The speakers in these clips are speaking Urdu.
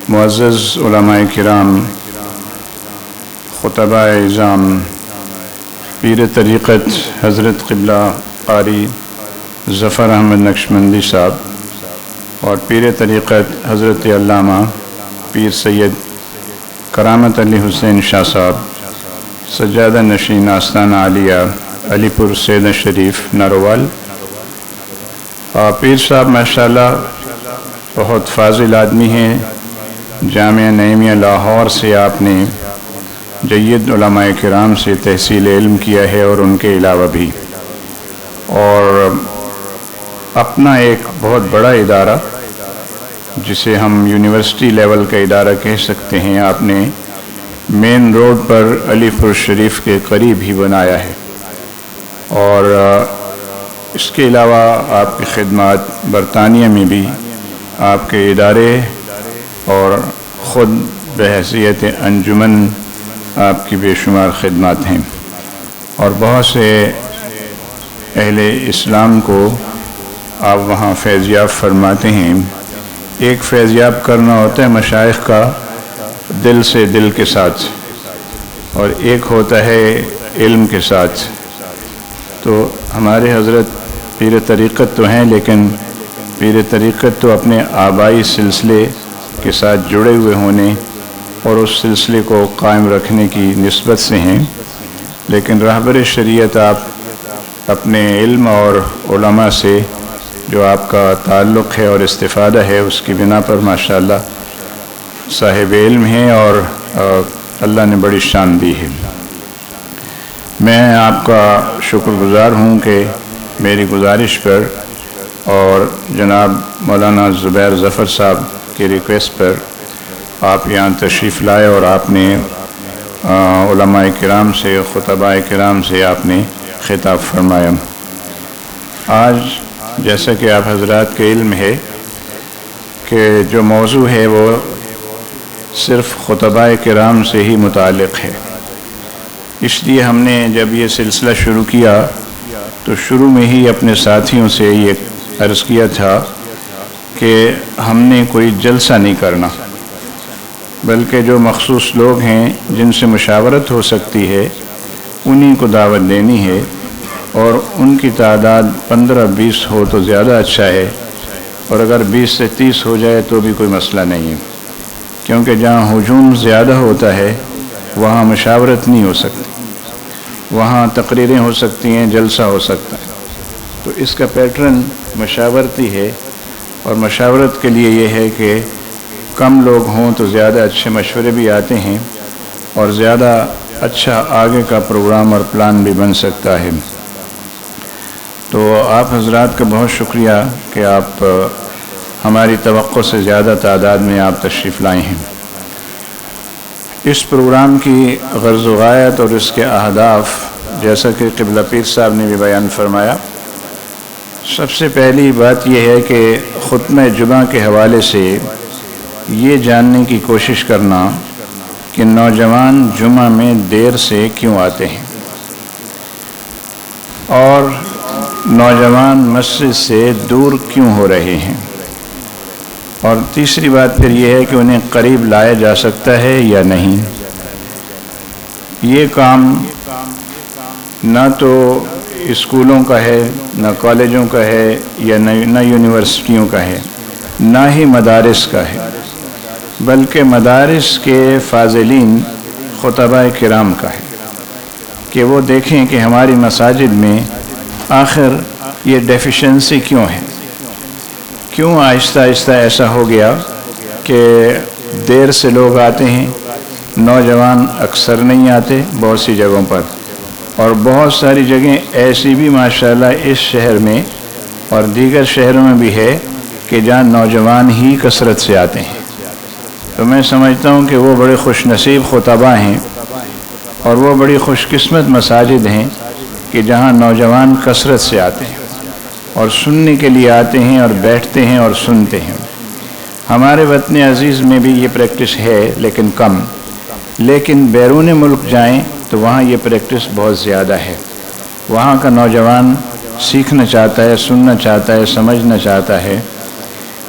معزز علماء کرام، خطباء اعظام، پیر طریقت حضرت قبلہ قاری ظفر احمد نقشبندی صاحب اور پیر طریقت حضرت علامہ پیر سید کرامت علی حسین شاہ صاحب، سجادہ نشین آستانہ عالیہ علی پور سیدہ شریف ناروال۔ پیر صاحب ماشاءاللہ بہت فاضل آدمی ہیں۔ جامعہ نعیمیہ لاہور سے آپ نے جید علماء کرام سے تحصیل علم کیا ہے اور ان کے علاوہ بھی، اور اپنا ایک بہت بڑا ادارہ جسے ہم یونیورسٹی لیول کا ادارہ کہہ سکتے ہیں، آپ نے مین روڈ پر علی پور شریف کے قریب ہی بنایا ہے۔ اور اس کے علاوہ آپ کی خدمات برطانیہ میں بھی آپ کے ادارے اور خود بحیثیت انجمن آپ کی بے شمار خدمات ہیں، اور بہت سے اہل اسلام کو آپ وہاں فیضیاب فرماتے ہیں۔ ایک فیضیاب کرنا ہوتا ہے مشائخ کا دل سے دل کے ساتھ، اور ایک ہوتا ہے علم کے ساتھ۔ تو ہمارے حضرت پیر طریقت تو ہیں، لیکن پیر طریقت تو اپنے آبائی سلسلے کے ساتھ جڑے ہوئے ہونے اور اس سلسلے کو قائم رکھنے کی نسبت سے ہیں، لیکن رہبر شریعت آپ اپنے علم اور علماء سے جو آپ کا تعلق ہے اور استفادہ ہے اس کی بنا پر ماشاءاللہ صاحب علم ہیں، اور اللہ نے بڑی شان دی ہے۔ میں آپ کا شکر گزار ہوں کہ میری گزارش پر اور جناب مولانا زبیر ظفر صاحب کی ریکویسٹ پر آپ یہاں تشریف لائے اور آپ نے علماء کرام سے، خطباء کرام سے آپ نے خطاب فرمایا۔ آج جیسا کہ آپ حضرات کے علم ہے کہ جو موضوع ہے وہ صرف خطباء کرام سے ہی متعلق ہے، اس لیے ہم نے جب یہ سلسلہ شروع کیا تو شروع میں ہی اپنے ساتھیوں سے یہ عرض کیا تھا کہ ہم نے کوئی جلسہ نہیں کرنا، بلکہ جو مخصوص لوگ ہیں جن سے مشاورت ہو سکتی ہے انہی کو دعوت دینی ہے، اور ان کی تعداد 15-20 ہو تو زیادہ اچھا ہے، اور اگر 20 سے 30 ہو جائے تو بھی کوئی مسئلہ نہیں ہے، کیونکہ جہاں ہجوم زیادہ ہوتا ہے وہاں مشاورت نہیں ہو سکتی، وہاں تقریریں ہو سکتی ہیں، جلسہ ہو سکتا ہے۔ تو اس کا پیٹرن مشاورتی ہے، اور مشاورت کے لیے یہ ہے کہ کم لوگ ہوں تو زیادہ اچھے مشورے بھی آتے ہیں، اور زیادہ اچھا آگے کا پروگرام اور پلان بھی بن سکتا ہے۔ تو آپ حضرات کا بہت شکریہ کہ آپ ہماری توقع سے زیادہ تعداد میں آپ تشریف لائے ہیں۔ اس پروگرام کی غرض و غایت اور اس کے اہداف جیسا کہ قبلہ پیر صاحب نے بھی بیان فرمایا، سب سے پہلی بات یہ ہے کہ خطبہ جمعہ کے حوالے سے یہ جاننے کی کوشش کرنا کہ نوجوان جمعہ میں دیر سے کیوں آتے ہیں، اور نوجوان مسجد سے دور کیوں ہو رہے ہیں، اور تیسری بات پھر یہ ہے کہ انہیں قریب لایا جا سکتا ہے یا نہیں۔ یہ کام نہ تو اسکولوں کا ہے، نہ کالجوں کا ہے، یا نہ یونیورسٹیوں کا ہے، نہ ہی مدارس کا ہے، بلکہ مدارس کے فاضلین خطباء کرام کا ہے کہ وہ دیکھیں کہ ہماری مساجد میں آخر یہ ڈیفیشنسی کیوں ہے، کیوں آہستہ آہستہ ایسا ہو گیا کہ دیر سے لوگ آتے ہیں، نوجوان اکثر نہیں آتے بہت سی جگہوں پر، اور بہت ساری جگہیں ایسی بھی ماشاءاللہ اس شہر میں اور دیگر شہروں میں بھی ہے کہ جہاں نوجوان ہی کثرت سے آتے ہیں۔ تو میں سمجھتا ہوں کہ وہ بڑے خوش نصیب خطباء ہیں، اور وہ بڑی خوش قسمت مساجد ہیں کہ جہاں نوجوان کثرت سے آتے ہیں اور سننے کے لیے آتے ہیں اور بیٹھتے ہیں اور سنتے ہیں۔ ہمارے وطن عزیز میں بھی یہ پریکٹس ہے لیکن کم، لیکن بیرون ملک جائیں تو وہاں یہ پریکٹس بہت زیادہ ہے۔ وہاں کا نوجوان سیکھنا چاہتا ہے، سننا چاہتا ہے، سمجھنا چاہتا ہے۔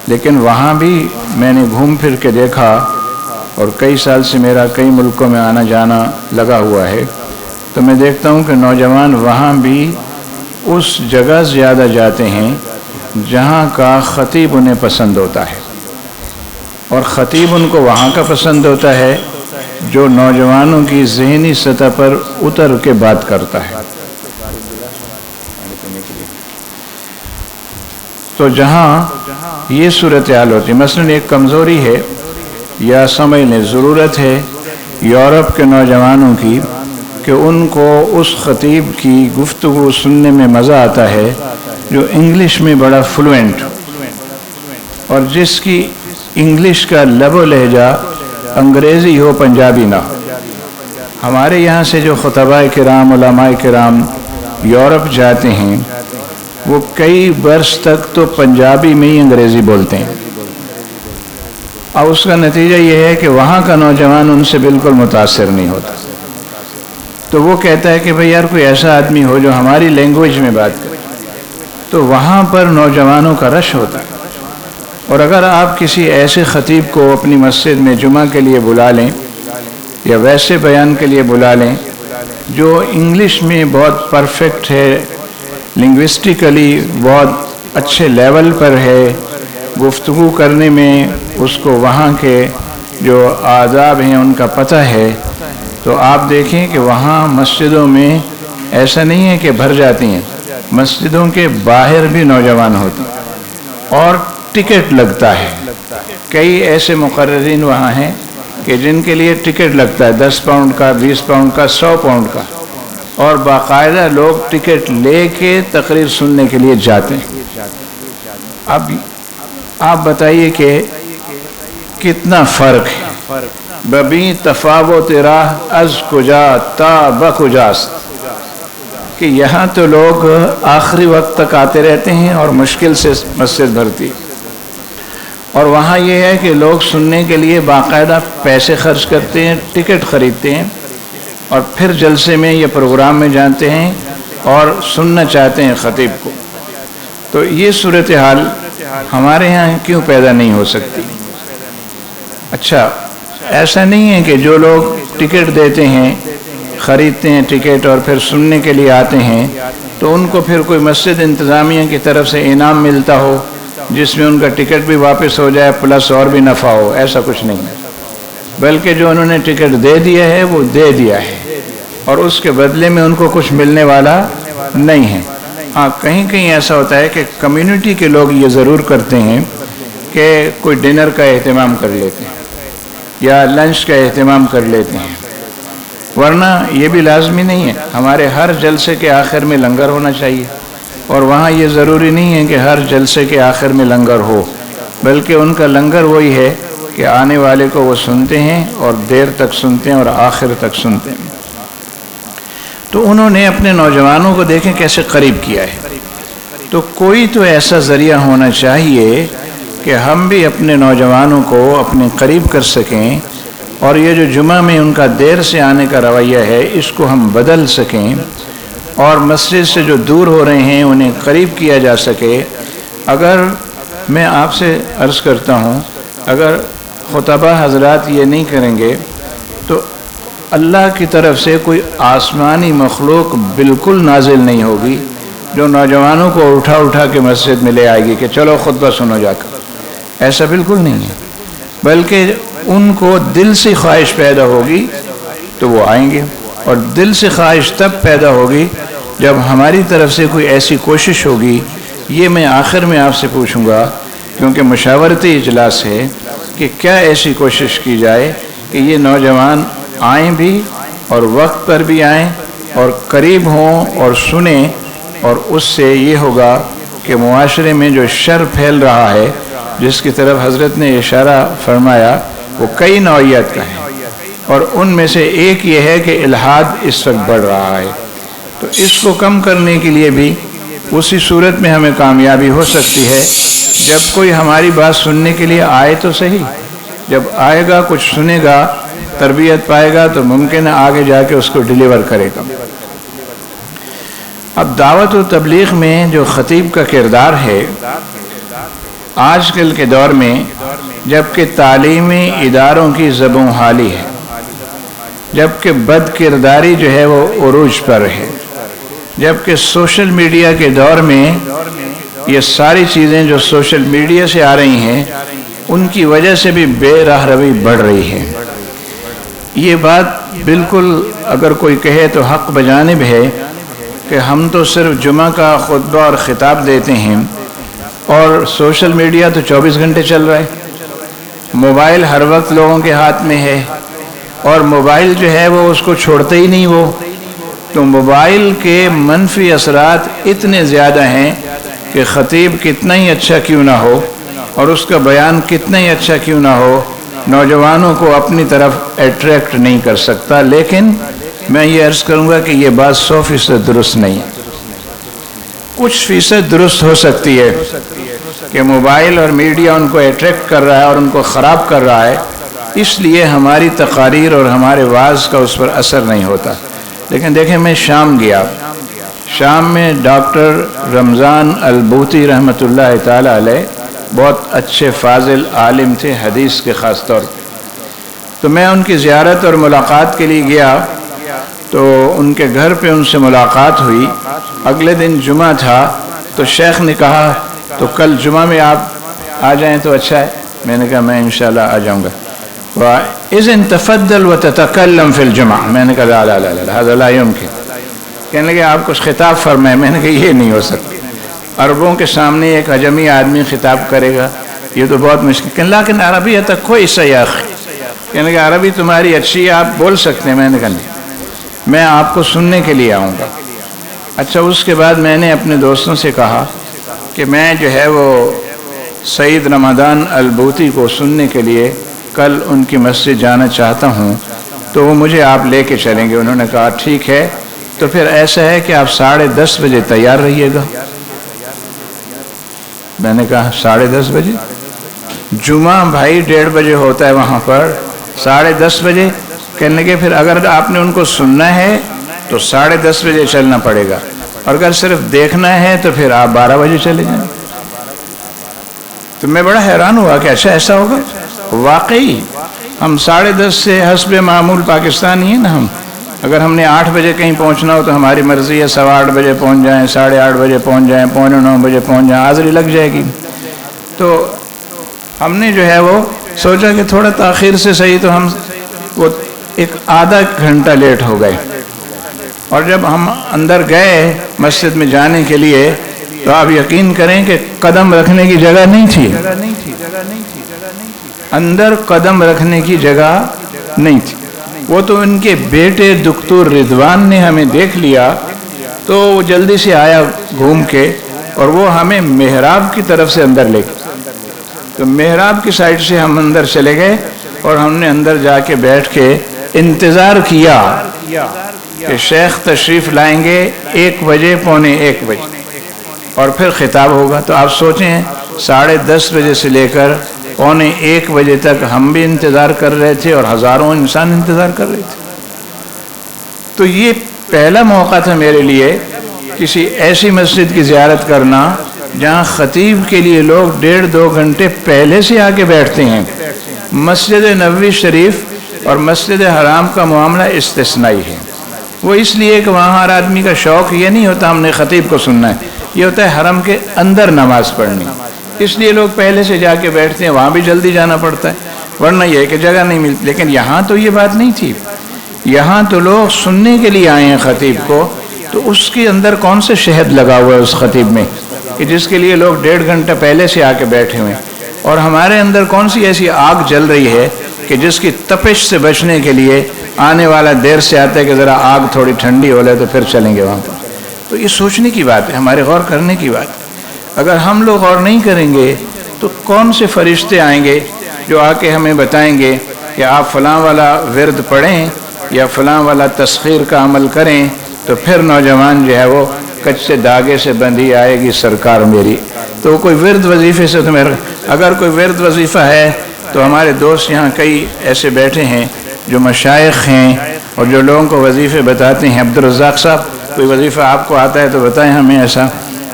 لیکن وہاں بھی میں نے گھوم پھر کے دیکھا، اور کئی سال سے میرا کئی ملکوں میں آنا جانا لگا ہوا ہے، تو میں دیکھتا ہوں کہ نوجوان وہاں بھی اس جگہ زیادہ جاتے ہیں جہاں کا خطیب انہیں پسند ہوتا ہے، اور خطیب ان کو وہاں کا پسند ہوتا ہے جو نوجوانوں کی ذہنی سطح پر اتر کے بات کرتا ہے۔ تو جہاں یہ صورتحال ہوتی ہے، مثلا ایک کمزوری ہے یا سمجھ لیں ضرورت ہے یورپ کے نوجوانوں کی کہ ان کو اس خطیب کی گفتگو سننے میں مزہ آتا ہے جو انگلش میں بڑا فلوئنٹ اور جس کی انگلش کا لب و لہجہ انگریزی ہو، پنجابی نہ ہو۔ ہمارے یہاں سے جو خطباء کرام، علماء کرام یورپ جاتے ہیں وہ کئی برس تک تو پنجابی میں ہی انگریزی بولتے ہیں، اور اس کا نتیجہ یہ ہے کہ وہاں کا نوجوان ان سے بالکل متاثر نہیں ہوتا۔ تو وہ کہتا ہے کہ بھئی یار کوئی ایسا آدمی ہو جو ہماری لینگویج میں بات کرے، تو وہاں پر نوجوانوں کا رش ہوتا ہے۔ اور اگر آپ کسی ایسے خطیب کو اپنی مسجد میں جمعہ کے لیے بلا لیں یا ویسے بیان کے لیے بلا لیں جو انگلش میں بہت پرفیکٹ ہے، لنگوسٹیکلی بہت اچھے لیول پر ہے، گفتگو کرنے میں اس کو وہاں کے جو آداب ہیں ان کا پتہ ہے، تو آپ دیکھیں کہ وہاں مسجدوں میں ایسا نہیں ہے کہ بھر جاتی ہیں، مسجدوں کے باہر بھی نوجوان ہوتے ہیں اور ٹکٹ لگتا ہے۔ کئی ایسے مقررین وہاں ہیں کہ جن کے لیے ٹکٹ لگتا ہے 10 پاؤنڈ کا، 20 پاؤنڈ کا، 100 پاؤنڈ کا، اور باقاعدہ لوگ ٹکٹ لے کے تقریر سننے کے لیے جاتے ہیں۔ اب آپ بتائیے کہ کتنا فرق ہے، ببی تفاوت راہ از کجا تا بکجاست، کہ یہاں تو لوگ آخری وقت تک آتے رہتے ہیں اور مشکل سے مسجد بھرتی، اور وہاں یہ ہے کہ لوگ سننے کے لیے باقاعدہ پیسے خرچ کرتے ہیں، ٹکٹ خریدتے ہیں، اور پھر جلسے میں یا پروگرام میں جانتے ہیں اور سننا چاہتے ہیں خطیب کو۔ تو یہ صورتحال ہمارے ہاں کیوں پیدا نہیں ہو سکتی؟ اچھا، ایسا نہیں ہے کہ جو لوگ ٹکٹ دیتے ہیں، خریدتے ہیں ٹکٹ اور پھر سننے کے لیے آتے ہیں، تو ان کو پھر کوئی مسجد انتظامیہ کی طرف سے انعام ملتا ہو جس میں ان کا ٹکٹ بھی واپس ہو جائے پلس اور بھی نفع ہو، ایسا کچھ نہیں ہے، بلکہ جو انہوں نے ٹکٹ دے دیا ہے وہ دے دیا ہے، اور اس کے بدلے میں ان کو کچھ ملنے والا نہیں ہے۔ ہاں، کہیں کہیں ایسا ہوتا ہے کہ کمیونٹی کے لوگ یہ ضرور کرتے ہیں کہ کوئی ڈنر کا اہتمام کر لیتے ہیں یا لنچ کا اہتمام کر لیتے ہیں، ورنہ یہ بھی لازمی نہیں ہے۔ ہمارے ہر جلسے کے آخر میں لنگر ہونا چاہیے، اور وہاں یہ ضروری نہیں ہے کہ ہر جلسے کے آخر میں لنگر ہو، بلکہ ان کا لنگر وہی ہے کہ آنے والے کو وہ سنتے ہیں اور دیر تک سنتے ہیں اور آخر تک سنتے ہیں۔ تو انہوں نے اپنے نوجوانوں کو دیکھیں کیسے قریب کیا ہے۔ تو کوئی تو ایسا ذریعہ ہونا چاہیے کہ ہم بھی اپنے نوجوانوں کو اپنے قریب کر سکیں، اور یہ جو جمعہ میں ان کا دیر سے آنے کا رویہ ہے اس کو ہم بدل سکیں، اور مسجد سے جو دور ہو رہے ہیں انہیں قریب کیا جا سکے۔ اگر میں آپ سے عرض کرتا ہوں، اگر خطبہ حضرات یہ نہیں کریں گے تو اللہ کی طرف سے کوئی آسمانی مخلوق بالکل نازل نہیں ہوگی جو نوجوانوں کو اٹھا اٹھا کے مسجد میں لے آئے گی کہ چلو خطبہ سنو جا کر، ایسا بالکل نہیں ہے، بلکہ ان کو دل سے خواہش پیدا ہوگی تو وہ آئیں گے، اور دل سے خواہش تب پیدا ہوگی جب ہماری طرف سے کوئی ایسی کوشش ہوگی۔ یہ میں آخر میں آپ سے پوچھوں گا کیونکہ مشاورتی اجلاس ہے کہ کیا ایسی کوشش کی جائے کہ یہ نوجوان آئیں بھی اور وقت پر بھی آئیں اور قریب ہوں اور سنیں، اور اس سے یہ ہوگا کہ معاشرے میں جو شر پھیل رہا ہے جس کی طرف حضرت نے اشارہ فرمایا وہ کئی نوعیت کا ہے، اور ان میں سے ایک یہ ہے کہ الحاد اس وقت بڑھ رہا ہے۔ تو اس کو کم کرنے کے لیے بھی اسی صورت میں ہمیں کامیابی ہو سکتی ہے جب کوئی ہماری بات سننے کے لیے آئے تو صحیح، جب آئے گا کچھ سنے گا تربیت پائے گا تو ممکن ہے آگے جا کے اس کو ڈیلیور کرے گا۔ اب دعوت و تبلیغ میں جو خطیب کا کردار ہے، آج کل کے دور میں جبکہ تعلیمی اداروں کی زبوں حالی ہے، جبکہ بد کرداری جو ہے وہ عروج پر ہے، جبکہ سوشل میڈیا کے دور میں یہ ساری چیزیں جو سوشل میڈیا سے آ رہی ہیں ان کی وجہ سے بھی بے راہ روی بڑھ رہی ہے۔ یہ بات بالکل اگر کوئی کہے تو حق بجانب ہے کہ ہم تو صرف جمعہ کا خطبہ اور خطاب دیتے ہیں اور سوشل میڈیا تو 24 گھنٹے چل رہا ہے، موبائل ہر وقت لوگوں کے ہاتھ میں ہے اور موبائل جو ہے وہ اس کو چھوڑتے ہی نہیں وہ، تو موبائل کے منفی اثرات اتنے زیادہ ہیں کہ خطیب کتنا ہی اچھا کیوں نہ ہو اور اس کا بیان کتنا ہی اچھا کیوں نہ ہو، نوجوانوں کو اپنی طرف اٹریکٹ نہیں کر سکتا۔ لیکن میں یہ عرض کروں گا کہ یہ بات 100% درست نہیں ہے، کچھ فیصد درست ہو سکتی ہے کہ موبائل اور میڈیا ان کو اٹریکٹ کر رہا ہے اور ان کو خراب کر رہا ہے، اس لیے ہماری تقاریر اور ہمارے وعظ کا اس پر اثر نہیں ہوتا۔ لیکن دیکھیں میں شام گیا، شام میں ڈاکٹر رمضان البوتی رحمۃ اللہ تعالی علیہ بہت اچھے فاضل عالم تھے حدیث کے خاص طور پر، تو میں ان کی زیارت اور ملاقات کے لیے گیا تو ان کے گھر پہ ان سے ملاقات ہوئی۔ اگلے دن جمعہ تھا تو شیخ نے کہا تو کل جمعہ میں آپ آ جائیں تو اچھا ہے، میں نے کہا میں انشاءاللہ آ جاؤں گا۔ وَإِذْ تَفَضَّلْ وَتَتَكَلَّمْ فِي الْجُمْعَةِ، میں نے کہا لا لا لا لا هذا لا يمكن، کہنے لگے آپ کچھ خطاب فرمائیں، میں نے کہا یہ نہیں ہو سکتا، عربوں کے سامنے ایک عجمی آدمی خطاب کرے گا یہ تو بہت مشکل، کہ لیکن عربیت کویس یا اخی، کہنے لگے عربی تمہاری اچھی ہے آپ بول سکتے ہیں، میں نے کہا نہیں میں آپ کو سننے کے لیے آؤں گا۔ اچھا اس کے بعد میں نے اپنے دوستوں سے کہا کہ میں جو ہے وہ سید رمضان البوتی کو سننے کے لیے کل ان کی مسجد جانا چاہتا ہوں تو وہ مجھے آپ لے کے چلیں گے۔ انہوں نے کہا ٹھیک ہے، تو پھر ایسا ہے کہ آپ 10:30 بجے تیار رہیے گا۔ میں نے کہا 10:30 بجے؟ جمعہ بھائی 1:30 بجے ہوتا ہے وہاں پر، 10:30 بجے؟ کہنے لگے پھر اگر آپ نے ان کو سننا ہے تو 10:30 بجے چلنا پڑے گا، اور اگر صرف دیکھنا ہے تو پھر آپ 12 بجے چلے جائیں۔ تو میں بڑا حیران ہوا کہ اچھا ایسا ہوگا؟ واقعی ہم 10:30 سے حسب معمول پاکستانی ہیں نا، ہم اگر ہم نے 8 بجے کہیں پہنچنا ہو تو ہماری مرضی ہے 8:15 بجے پہنچ جائیں، 8:30 بجے پہنچ جائیں، 8:45 بجے پہنچ جائیں، حاضری لگ جائے گی۔ تو ہم نے جو ہے وہ سوچا کہ تھوڑا تاخیر سے صحیح، تو ہم وہ ایک آدھا گھنٹہ لیٹ ہو گئے، اور جب ہم اندر گئے مسجد میں جانے کے لیے تو آپ یقین کریں کہ قدم رکھنے کی جگہ نہیں تھی، اندر قدم رکھنے کی جگہ نہیں تھی۔ وہ تو ان کے بیٹے دکتور رضوان نے ہمیں دیکھ لیا تو وہ جلدی سے آیا گھوم کے، اور وہ ہمیں محراب کی طرف سے اندر لے گئے، تو محراب کی سائڈ سے ہم اندر چلے گئے اور ہم نے اندر جا کے بیٹھ کے انتظار کیا کہ شیخ تشریف لائیں گے 1 بجے 1:45 بجے اور پھر خطاب ہوگا۔ تو آپ سوچیں 10:30 بجے سے لے کر 1:45 بجے تک ہم بھی انتظار کر رہے تھے اور ہزاروں انسان انتظار کر رہے تھے۔ تو یہ پہلا موقع تھا میرے لیے کسی ایسی مسجد کی زیارت کرنا جہاں خطیب کے لیے لوگ 1.5-2 گھنٹے پہلے سے آ کے بیٹھتے ہیں۔ مسجد نبوی شریف اور مسجد حرام کا معاملہ استثنائی ہے، وہ اس لیے کہ وہاں ہر آدمی کا شوق یہ نہیں ہوتا ہم نے خطیب کو سننا ہے، یہ ہوتا ہے حرم کے اندر نماز پڑھنی، اس لیے لوگ پہلے سے جا کے بیٹھتے ہیں، وہاں بھی جلدی جانا پڑتا ہے، ورنہ یہ ہے کہ جگہ نہیں ملتی۔ لیکن یہاں تو یہ بات نہیں تھی، یہاں تو لوگ سننے کے لیے آئے ہیں خطیب کو، تو اس کے اندر کون سے شہد لگا ہوا ہے اس خطیب میں کہ جس کے لیے لوگ 1.5 گھنٹہ پہلے سے آ کے بیٹھے ہوئے ہیں، اور ہمارے اندر کون سی ایسی آگ جل رہی ہے کہ جس کی تپش سے بچنے کے لیے آنے والا دیر سے آتا ہے کہ ذرا آگ تھوڑی ٹھنڈی ہو لے تو پھر چلیں گے وہاں پر۔ تو یہ سوچنے کی بات ہے، ہمارے غور کرنے کی بات ہے۔ اگر ہم لوگ غور نہیں کریں گے تو کون سے فرشتے آئیں گے جو آ کے ہمیں بتائیں گے کہ آپ فلاں والا ورد پڑھیں یا فلاں والا تسخیر کا عمل کریں تو پھر نوجوان جو ہے وہ کچے داغے سے بندھی آئے گی سرکار میری۔ تو کوئی ورد وظیفے سے تو میرا، اگر کوئی ورد وظیفہ ہے تو ہمارے دوست یہاں کئی ایسے بیٹھے ہیں جو مشائخ ہیں اور جو لوگوں کو وظیفے بتاتے ہیں۔ عبدالرزاق صاحب کوئی وظیفہ آپ کو آتا ہے تو بتائیں ہمیں ایسا،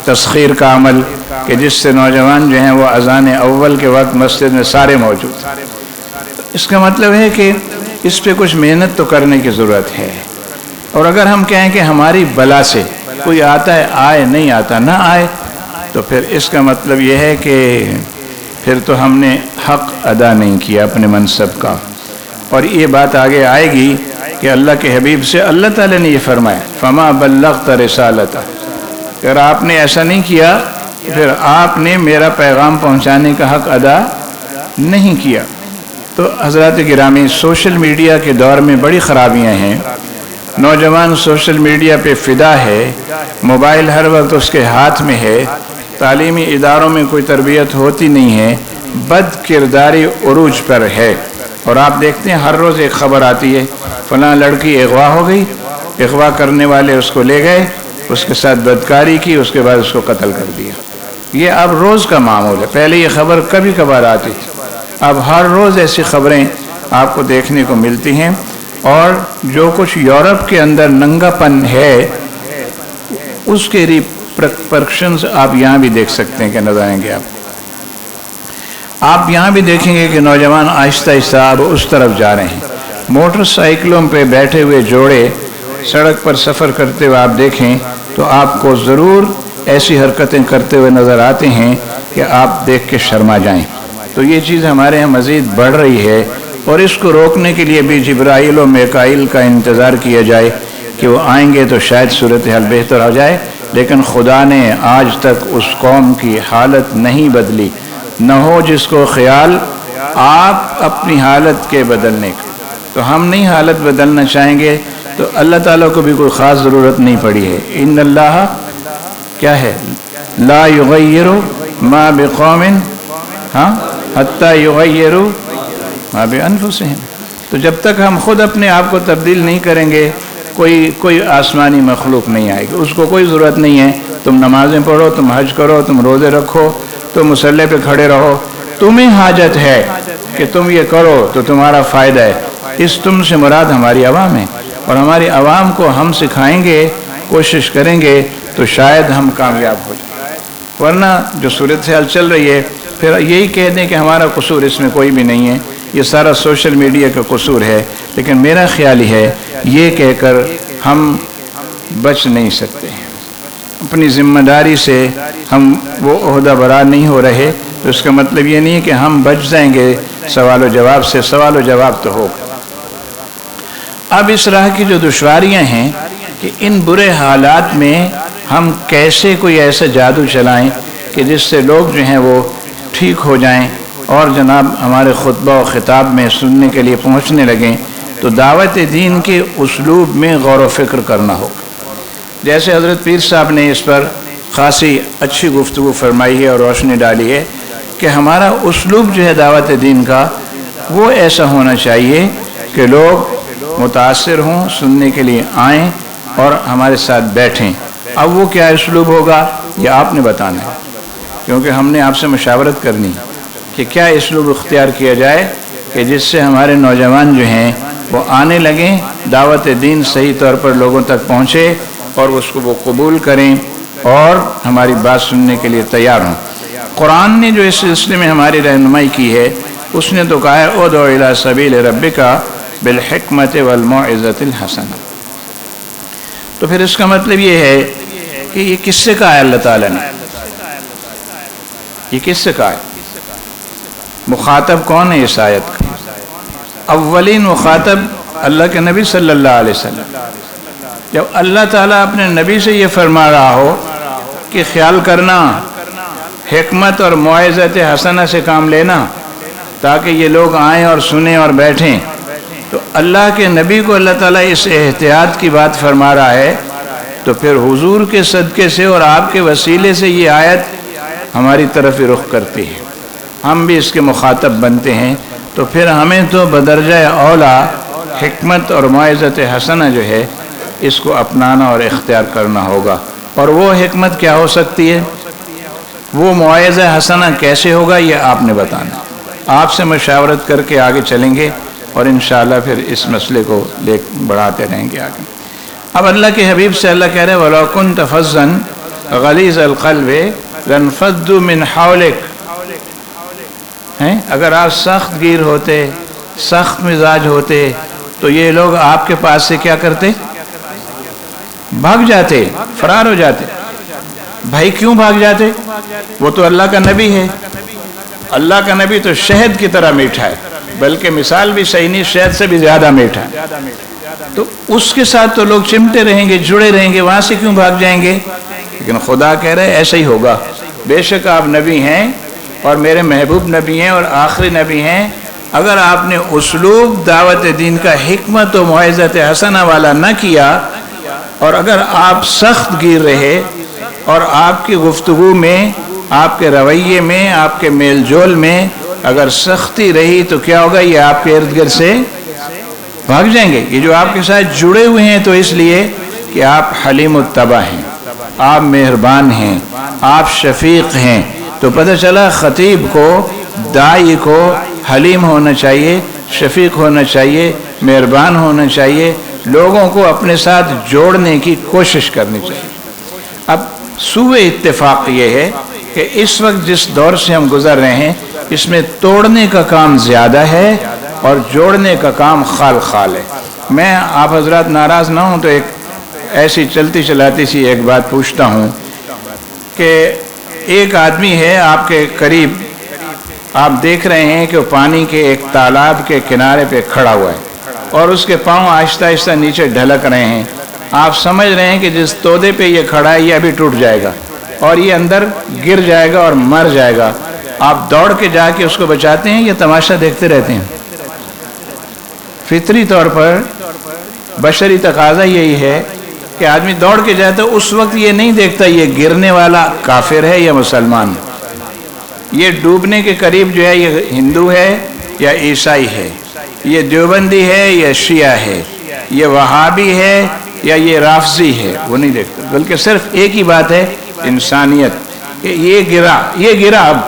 تسخیر کا عمل کہ جس سے نوجوان جو ہیں وہ اذان اول کے وقت مسجد میں سارے موجود ہیں۔ اس کا مطلب ہے کہ اس پہ کچھ محنت تو کرنے کی ضرورت ہے، اور اگر ہم کہیں کہ ہماری بلا سے کوئی آتا ہے آئے، نہیں آتا نہ آئے، تو پھر اس کا مطلب یہ ہے کہ پھر تو ہم نے حق ادا نہیں کیا اپنے منصب کا۔ اور یہ بات آگے آئے گی کہ اللہ کے حبیب سے اللہ تعالیٰ نے یہ فرمایا فما بلغت رسالتہ، اگر آپ نے ایسا نہیں کیا پھر آپ نے میرا پیغام پہنچانے کا حق ادا نہیں کیا۔ تو حضرات گرامی، سوشل میڈیا کے دور میں بڑی خرابیاں ہیں۔ نوجوان سوشل میڈیا پہ فدا ہے، موبائل ہر وقت اس کے ہاتھ میں ہے، تعلیمی اداروں میں کوئی تربیت ہوتی نہیں ہے، بد کرداری عروج پر ہے، اور آپ دیکھتے ہیں ہر روز ایک خبر آتی ہے فلاں لڑکی اغوا ہو گئی، اغوا کرنے والے اس کو لے گئے، اس کے ساتھ بدکاری کی، اس کے بعد اس کو قتل کر دیا۔ یہ اب روز کا معمول ہے، پہلے یہ خبر کبھی کبھار آتی تھی، اب ہر روز ایسی خبریں آپ کو دیکھنے کو ملتی ہیں۔ اور جو کچھ یورپ کے اندر ننگا پن ہے اس کے ریپرکشنز آپ یہاں بھی دیکھ سکتے ہیں کہ نظر آئیں گے۔ آپ یہاں بھی دیکھیں گے کہ نوجوان آہستہ آہستہ اب اس طرف جا رہے ہیں۔ موٹر سائیکلوں پہ بیٹھے ہوئے جوڑے سڑک پر سفر کرتے ہوئے آپ دیکھیں تو آپ کو ضرور ایسی حرکتیں کرتے ہوئے نظر آتے ہیں کہ آپ دیکھ کے شرما جائیں۔ تو یہ چیز ہمارے یہاں مزید بڑھ رہی ہے، اور اس کو روکنے کے لیے بھی جبرائیل و میکائیل کا انتظار کیا جائے کہ وہ آئیں گے تو شاید صورتحال بہتر ہو جائے، لیکن خدا نے آج تک اس قوم کی حالت نہیں بدلی۔ نہ ہو جس کو خیال آپ اپنی حالت کے بدلنے کا، تو ہم نہیں حالت بدلنا چاہیں گے تو اللہ تعالیٰ کو بھی کوئی خاص ضرورت نہیں پڑی ہے۔ ان اللہ کیا ہے لا یغیر ما بقوم حتی یغیروا ما بانفسہم۔ تو جب تک ہم خود اپنے آپ کو تبدیل نہیں کریں گے کوئی آسمانی مخلوق نہیں آئے گی، اس کو کوئی ضرورت نہیں ہے تم نمازیں پڑھو، تم حج کرو، تم روزے رکھو، تم مصلی پہ کھڑے رہو، تمہیں حاجت ہے کہ تم یہ کرو تو تمہارا فائدہ ہے۔ اس تم سے مراد ہماری عوام ہے، اور ہماری عوام کو ہم سکھائیں گے، کوشش کریں گے تو شاید ہم کامیاب ہو جائیں، ورنہ جو صورتحال چل رہی ہے پھر یہی کہہ دیں کہ ہمارا قصور اس میں کوئی بھی نہیں ہے، یہ سارا سوشل میڈیا کا قصور ہے۔ لیکن میرا خیال ہی ہے یہ کہہ کر ہم بچ نہیں سکتے، اپنی ذمہ داری سے ہم وہ عہدہ برا نہیں ہو رہے، تو اس کا مطلب یہ نہیں ہے کہ ہم بچ جائیں گے سوال و جواب سے، سوال و جواب تو ہوگا۔ اب اس راہ کی جو دشواریاں ہیں کہ ان برے حالات میں ہم کیسے کوئی ایسا جادو چلائیں کہ جس سے لوگ جو ہیں وہ ٹھیک ہو جائیں اور جناب ہمارے خطبہ و خطاب میں سننے کے لیے پہنچنے لگیں، تو دعوت دین کے اسلوب میں غور و فکر کرنا ہوگا۔ جیسے حضرت پیر صاحب نے اس پر خاصی اچھی گفتگو فرمائی ہے اور روشنی ڈالی ہے کہ ہمارا اسلوب جو ہے دعوت دین کا وہ ایسا ہونا چاہیے کہ لوگ متاثر ہوں، سننے کے لیے آئیں اور ہمارے ساتھ بیٹھیں۔ اب وہ کیا اسلوب ہوگا یہ آپ نے بتانا ہے، کیونکہ ہم نے آپ سے مشاورت کرنی کہ کیا اسلوب اختیار کیا جائے کہ جس سے ہمارے نوجوان جو ہیں وہ آنے لگیں، دعوت دین صحیح طور پر لوگوں تک پہنچے اور اس کو وہ قبول کریں اور ہماری بات سننے کے لیے تیار ہوں۔ قرآن نے جو اس سلسلے میں ہماری رہنمائی کی ہے اس نے تو کہا ہے ادعو الی سبیل ربک بالحکمت والموعظۃ الحسنہ۔ تو پھر اس کا مطلب یہ ہے کہ یہ کس سے کہا ہے اللہ تعالیٰ نے؟ یہ کس سے کہا ہے؟ مخاطب کون ہے اس آیت کا؟ اولین مخاطب اللہ کے نبی صلی اللہ علیہ وسلم۔ جب اللہ تعالیٰ اپنے نبی سے یہ فرما رہا ہو کہ خیال کرنا، حکمت اور موعظت حسنہ سے کام لینا تاکہ یہ لوگ آئیں اور سنیں اور بیٹھیں، تو اللہ کے نبی کو اللہ تعالیٰ اس احتیاط کی بات فرما رہا ہے، تو پھر حضور کے صدقے سے اور آپ کے وسیلے سے یہ آیت ہماری طرف ہی رخ کرتی ہے، ہم بھی اس کے مخاطب بنتے ہیں۔ تو پھر ہمیں تو بدرجہ اولا حکمت اور موعظت حسنہ جو ہے اس کو اپنانا اور اختیار کرنا ہوگا۔ اور وہ حکمت کیا ہو سکتی ہے، وہ موعظہ حسنہ کیسے ہوگا، یہ آپ نے بتانا۔ آپ سے مشاورت کر کے آگے چلیں گے اور انشاءاللہ پھر اس مسئلے کو بڑھاتے رہیں گے آگے۔ اب اللہ کے حبیب سے اللہ کہہ رہے وَلَوْ كُنْتَ فَظًّا غَلِيظَ الْقَلْبِ لنفضوا من حولک، ہیں اگر آپ سخت گیر ہوتے، سخت مزاج ہوتے تو یہ لوگ آپ کے پاس سے کیا کرتے؟ بھاگ جاتے، فرار ہو جاتے۔ بھائی کیوں بھاگ جاتے؟ وہ تو اللہ کا نبی ہے، اللہ کا نبی تو شہد کی طرح میٹھا ہے، بلکہ مثال بھی صحیح نہیں، شہد سے بھی زیادہ میٹھا ہے، تو اس کے ساتھ تو لوگ چمٹے رہیں گے، جڑے رہیں گے، وہاں سے کیوں بھاگ جائیں گے؟ لیکن خدا کہہ رہے ایسا ہی ہوگا، بے شک آپ نبی ہیں اور میرے محبوب نبی ہیں اور آخری نبی ہیں، اگر آپ نے اسلوب دعوت دین کا حکمت و موعظت حسنہ والا نہ کیا، اور اگر آپ سخت گیر رہے اور آپ کی گفتگو میں، آپ کے رویے میں، آپ کے میل جول میں اگر سختی رہی تو کیا ہوگا؟ یہ آپ کے ارد گرد سے بھاگ جائیں گے۔ یہ جو آپ کے ساتھ جڑے ہوئے ہیں تو اس لیے کہ آپ حلیم الطبع ہیں، آپ مہربان ہیں، آپ شفیق ہیں، تو پتہ چلا خطیب کو، داعی کو حلیم ہونا چاہیے، شفیق ہونا چاہیے، مہربان ہونا چاہیے، لوگوں کو اپنے ساتھ جوڑنے کی کوشش کرنی چاہیے۔ اب سوء اتفاق یہ ہے کہ اس وقت جس دور سے ہم گزر رہے ہیں اس میں توڑنے کا کام زیادہ ہے اور جوڑنے کا کام خال خال ہے۔ میں آپ حضرات ناراض نہ ہوں تو ایک ایسی چلتی چلاتی سی ایک بات پوچھتا ہوں کہ ایک آدمی ہے آپ کے قریب، آپ دیکھ رہے ہیں کہ وہ پانی کے ایک تالاب کے کنارے پہ کھڑا ہوا ہے اور اس کے پاؤں آہستہ آہستہ نیچے ڈھلک رہے ہیں، آپ سمجھ رہے ہیں کہ جس تودے پہ یہ کھڑا ہے یہ ابھی ٹوٹ جائے گا اور یہ اندر گر جائے گا اور مر جائے گا، آپ دوڑ کے جا کے اس کو بچاتے ہیں یا تماشا دیکھتے رہتے ہیں؟ فطری طور پر بشری تقاضا یہی ہے کہ آدمی دوڑ کے جاتا ہے، اس وقت یہ نہیں دیکھتا یہ گرنے والا کافر ہے یا مسلمان، یہ ڈوبنے کے قریب جو ہے یہ ہندو ہے یا عیسائی ہے، یہ دیوبندی ہے یا شیعہ ہے، یہ وہابی ہے یا یہ رافضی ہے، وہ نہیں دیکھتا، بلکہ صرف ایک ہی بات ہے، انسانیت، کہ یہ گرا اب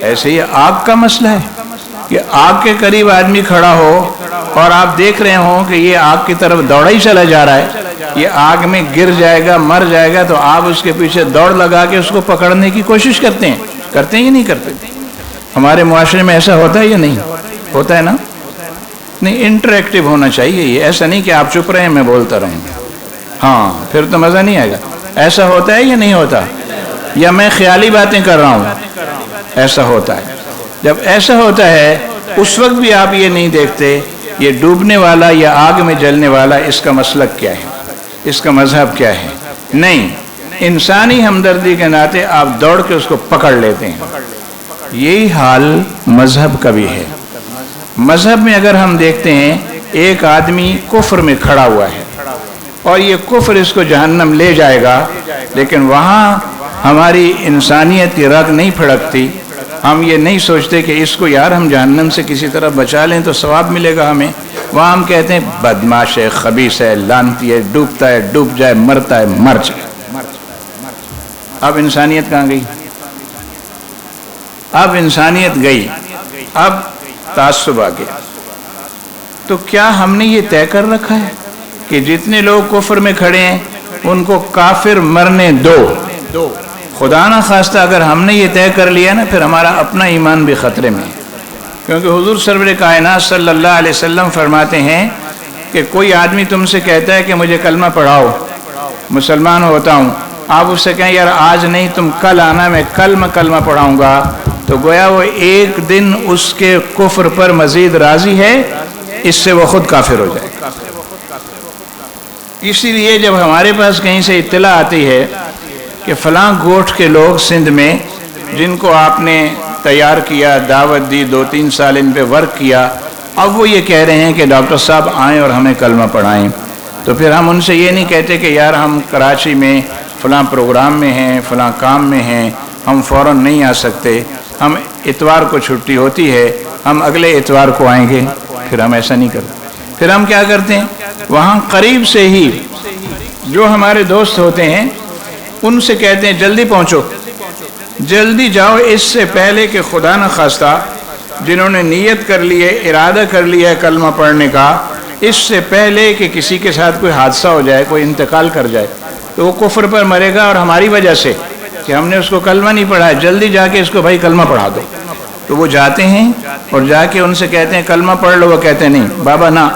ایسے ہی آگ کا مسئلہ ہے کہ آگ کے قریب آدمی کھڑا ہو اور آپ دیکھ رہے ہوں کہ یہ آگ کی طرف دوڑا ہی چلا جا رہا ہے، یہ آگ میں گر جائے گا، مر جائے گا، تو آپ اس کے پیچھے دوڑ لگا کے اس کو پکڑنے کی کوشش کرتے ہیں یا نہیں کرتے؟ ہمارے معاشرے میں ایسا ہوتا ہے یا نہیں ہوتا ہے نا؟ نہیں، انٹریکٹیو ہونا چاہیے، یہ ایسا نہیں کہ آپ چپ رہے ہیں میں بولتا رہوں، ہاں پھر تو مزہ نہیں آئے گا۔ ایسا ہوتا ہے یا نہیں ہوتا؟ یا میں خیالی باتیں کر رہا ہوں؟ ایسا ہوتا ہے۔ جب ایسا ہوتا ہے اس وقت بھی آپ یہ نہیں دیکھتے یہ ڈوبنے والا یا آگ میں جلنے والا اس کا مسلک کیا ہے، اس کا مذہب کیا ہے، نہیں، انسانی ہمدردی کے ناطے آپ دوڑ کے اس کو پکڑ لیتے ہیں۔ یہی حال مذہب کا بھی ہے۔ مذہب میں اگر ہم دیکھتے ہیں ایک آدمی کفر میں کھڑا ہوا ہے اور یہ کفر اس کو جہنم لے جائے گا، لیکن وہاں ہماری انسانیت کی رگ نہیں پھڑکتی، ہم یہ نہیں سوچتے کہ اس کو یار ہم جہنم سے کسی طرح بچا لیں تو ثواب ملے گا ہمیں، وہاں ہم کہتے ہیں بدماش ہے، خبیث ہے، لعنتی ہے، ڈوبتا ہے ڈوب جائے، مرتا ہے مر جائے۔ اب انسانیت کہاں گئی؟ اب انسانیت گئی، اب تعصب آ گیا۔ تو کیا ہم نے یہ طے کر رکھا ہے کہ جتنے لوگ کفر میں کھڑے ہیں ان کو کافر مرنے دو؟ خدا نہ خواستہ اگر ہم نے یہ طے کر لیا نا، پھر ہمارا اپنا ایمان بھی خطرے میں ہے، کیونکہ حضور سرور کائنات صلی اللہ علیہ وسلم فرماتے ہیں کہ کوئی آدمی تم سے کہتا ہے کہ مجھے کلمہ پڑھاؤ، مسلمان ہوتا ہوں، آپ اس سے کہیں یار آج نہیں تم کل آنا، میں کل میں کلمہ پڑھاؤں گا، تو گویا وہ ایک دن اس کے کفر پر مزید راضی ہے، اس سے وہ خود کافر ہو جائے گا۔ اسی لیے جب ہمارے پاس کہیں سے اطلاع آتی ہے کہ فلاں گوٹھ کے لوگ سندھ میں جن کو آپ نے تیار کیا، دعوت دی، 2-3 سال ان پہ ورک کیا، اب وہ یہ کہہ رہے ہیں کہ ڈاکٹر صاحب آئیں اور ہمیں کلمہ پڑھائیں، تو پھر ہم ان سے یہ نہیں کہتے کہ یار ہم کراچی میں فلاں پروگرام میں ہیں، فلاں کام میں ہیں، ہم فوراً نہیں آ سکتے، ہم اتوار کو چھٹی ہوتی ہے، ہم اگلے اتوار کو آئیں گے، پھر ہم ایسا نہیں کرتے۔ پھر ہم کیا کرتے ہیں، وہاں قریب سے ہی جو ہمارے دوست ہوتے ہیں ان سے کہتے ہیں جلدی پہنچو، جلدی جاؤ، اس سے پہلے کہ خدا نہ خواستہ جنہوں نے نیت کر لی ہے، ارادہ کر لیا ہے کلمہ پڑھنے کا، اس سے پہلے کہ کسی کے ساتھ کوئی حادثہ ہو جائے، کوئی انتقال کر جائے، تو وہ کفر پر مرے گا اور ہماری وجہ سے کہ ہم نے اس کو کلمہ نہیں پڑھا ہے، جلدی جا کے اس کو بھائی کلمہ پڑھا دو. تو وہ جاتے ہیں اور جا کے ان سے کہتے ہیں کلمہ پڑھ لو. وہ کہتے ہیں نہیں بابا نا،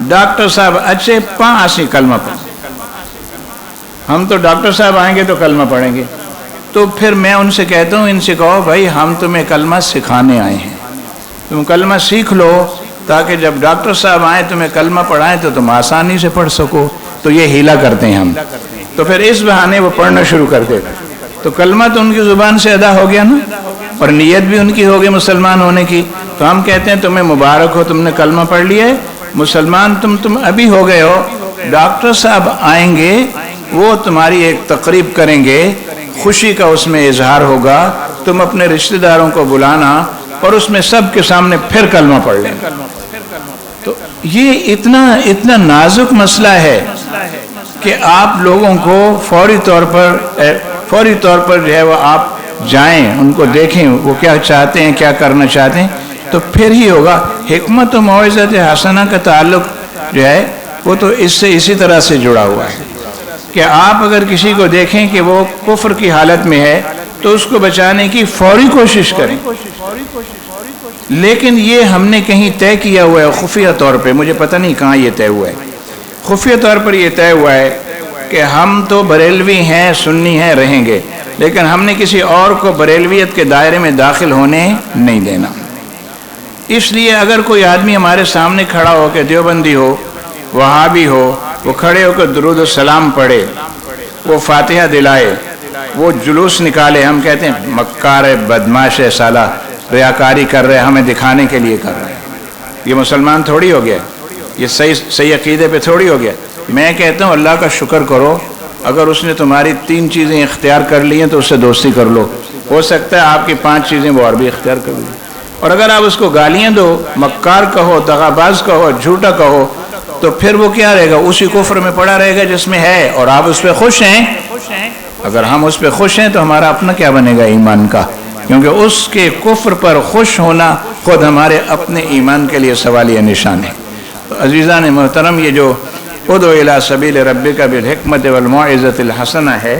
ڈاکٹر صاحب اچھے آسی کلمہ پڑھ. ہم تو ڈاکٹر صاحب آئیں گے تو کلمہ پڑھیں گے. تو پھر میں ان سے کہتا ہوں ان سے کہو بھائی ہم تمہیں کلمہ سکھانے آئے ہیں، تم کلمہ سیکھ لو تاکہ جب ڈاکٹر صاحب آئیں تمہیں کلمہ پڑھائیں تو تم آسانی سے پڑھ سکو. تو یہ ہیلا کرتے ہیں ہم. تو پھر اس بہانے وہ پڑھنا شروع کر دیتے. تو کلمہ تو ان کی زبان سے ادا ہو گیا نا، اور نیت بھی ان کی ہو گئی مسلمان ہونے کی. تو ہم کہتے ہیں تمہیں مبارک ہو، تم نے کلمہ پڑھ لیا ہے، مسلمان تم ابھی ہو گئے ہو. ڈاکٹر صاحب آئیں گے، وہ تمہاری ایک تقریب کریں گے، خوشی کا اس میں اظہار ہوگا. تم اپنے رشتہ داروں کو بلانا اور اس میں سب کے سامنے پھر کلمہ پڑھ لیں. تو یہ اتنا نازک مسئلہ ہے کہ آپ لوگوں کو فوری طور پر جو ہے وہ آپ جائیں، ان کو دیکھیں وہ کیا چاہتے ہیں، کیا کرنا چاہتے ہیں، تو پھر ہی ہوگا. حکمت و موعظت حسنہ کا تعلق جو ہے وہ تو اس سے اسی طرح سے جڑا ہوا ہے کہ آپ اگر کسی کو دیکھیں کہ وہ کفر کی حالت میں ہے تو اس کو بچانے کی فوری کوشش کریں. لیکن یہ ہم نے کہیں طے کیا ہوا ہے خفیہ طور پہ، مجھے پتہ نہیں کہاں یہ طے ہوا ہے. خفیہ طور پر یہ طے ہوا ہے کہ ہم تو بریلوی ہیں، سنی ہیں، رہیں گے، لیکن ہم نے کسی اور کو بریلویت کے دائرے میں داخل ہونے نہیں دینا. اس لیے اگر کوئی آدمی ہمارے سامنے کھڑا ہو کے دیوبندی ہو، وہابی ہو، وہ کھڑے ہو کے درود و سلام پڑھے، وہ فاتحہ دلائے، وہ جلوس نکالے، ہم کہتے ہیں مکار ہے، بدماش ہے، سالہ ریاکاری کر رہے، ہمیں دکھانے کے لیے کر رہے ہیں. یہ مسلمان تھوڑی ہو گیا، یہ صحیح عقیدے پہ تھوڑی ہو گیا. میں کہتا ہوں اللہ کا شکر کرو، اگر اس نے تمہاری 3 چیزیں اختیار کر لی ہیں تو اس سے دوستی کر لو. ہو سکتا ہے آپ کی 5 چیزیں وہ اور بھی اختیار کر لیں. اور اگر آپ اس کو گالیاں دو، مکار کہو، دغا باز کہو، جھوٹا کہو، تو پھر وہ کیا رہے گا؟ اسی کفر میں پڑا رہے گا جس میں ہے، اور آپ اس پہ خوش ہیں. اگر ہم اس پہ خوش ہیں تو ہمارا اپنا کیا بنے گا ایمان کا؟ کیونکہ اس کے کفر پر خوش ہونا خود ہمارے اپنے ایمان کے لیے سوالیہ نشان ہے. تو عزیزان محترم، یہ جو ادعو الی سبیل ربک بالحکمت والموعظۃ الحسنہ ہے،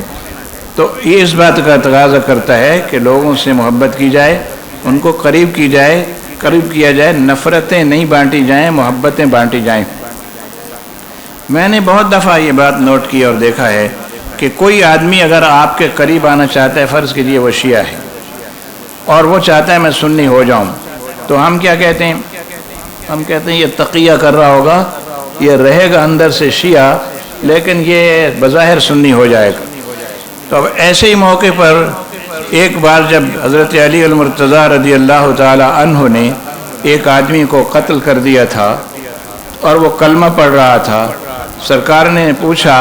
تو یہ اس بات کا تقاضا کرتا ہے کہ لوگوں سے محبت کی جائے، ان کو قریب کیا جائے، نفرتیں نہیں بانٹی جائیں، محبتیں بانٹی جائیں. میں نے بہت دفعہ یہ بات نوٹ کی اور دیکھا ہے کہ کوئی آدمی اگر آپ کے قریب آنا چاہتا ہے، فرض کیجئے وہ شیعہ ہے اور وہ چاہتا ہے میں سنی ہو جاؤں، تو ہم کیا کہتے ہیں؟ ہم کہتے ہیں یہ تقیہ کر رہا ہوگا، یہ رہے گا اندر سے شیعہ لیکن یہ بظاہر سنی ہو جائے گا. تو اب ایسے ہی موقع پر ایک بار جب حضرت علی المرتضیٰ رضی اللہ تعالی عنہ نے ایک آدمی کو قتل کر دیا تھا اور وہ کلمہ پڑھ رہا تھا، سرکار نے پوچھا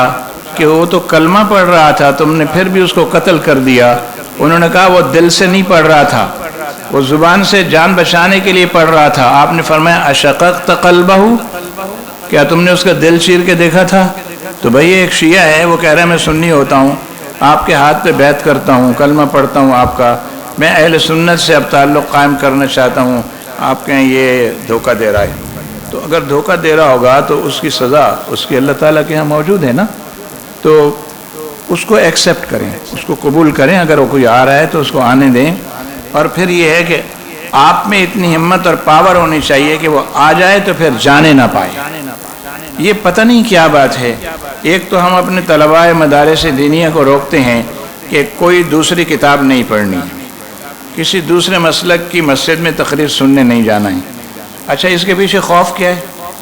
کہ وہ تو کلمہ پڑھ رہا تھا، تم نے پھر بھی اس کو قتل کر دیا. انہوں نے کہا وہ دل سے نہیں پڑھ رہا تھا، وہ زبان سے جان بچانے کے لیے پڑھ رہا تھا. آپ نے فرمایا اشققت قلبہ، کیا تم نے اس کا دل چیر کے دیکھا تھا؟ تو بھئی ایک شیعہ ہے، وہ کہہ رہا ہے میں سنی ہوتا ہوں، آپ کے ہاتھ پہ بیعت کرتا ہوں، کلمہ پڑھتا ہوں آپ کا، میں اہل سنت سے اب تعلق قائم کرنا چاہتا ہوں، آپ کہیں یہ دھوکہ دے رہا ہے. تو اگر دھوکہ دے رہا ہوگا تو اس کی سزا اس کی اللہ تعالیٰ کے ہاں موجود ہے نا. تو اس کو ایکسیپٹ کریں، اس کو قبول کریں. اگر وہ کوئی آ رہا ہے تو اس کو آنے دیں. اور پھر یہ ہے کہ آپ میں اتنی ہمت اور پاور ہونی چاہیے کہ وہ آ جائے تو پھر جانے نہ پائے. یہ پتہ نہیں کیا بات ہے. ایک تو ہم اپنے طلباء مدارس دینیہ کو روکتے ہیں کہ کوئی دوسری کتاب نہیں پڑھنی، کسی دوسرے مسلک کی مسجد میں تقریر سننے نہیں جانا ہے. اچھا اس کے پیچھے خوف کیا ہے؟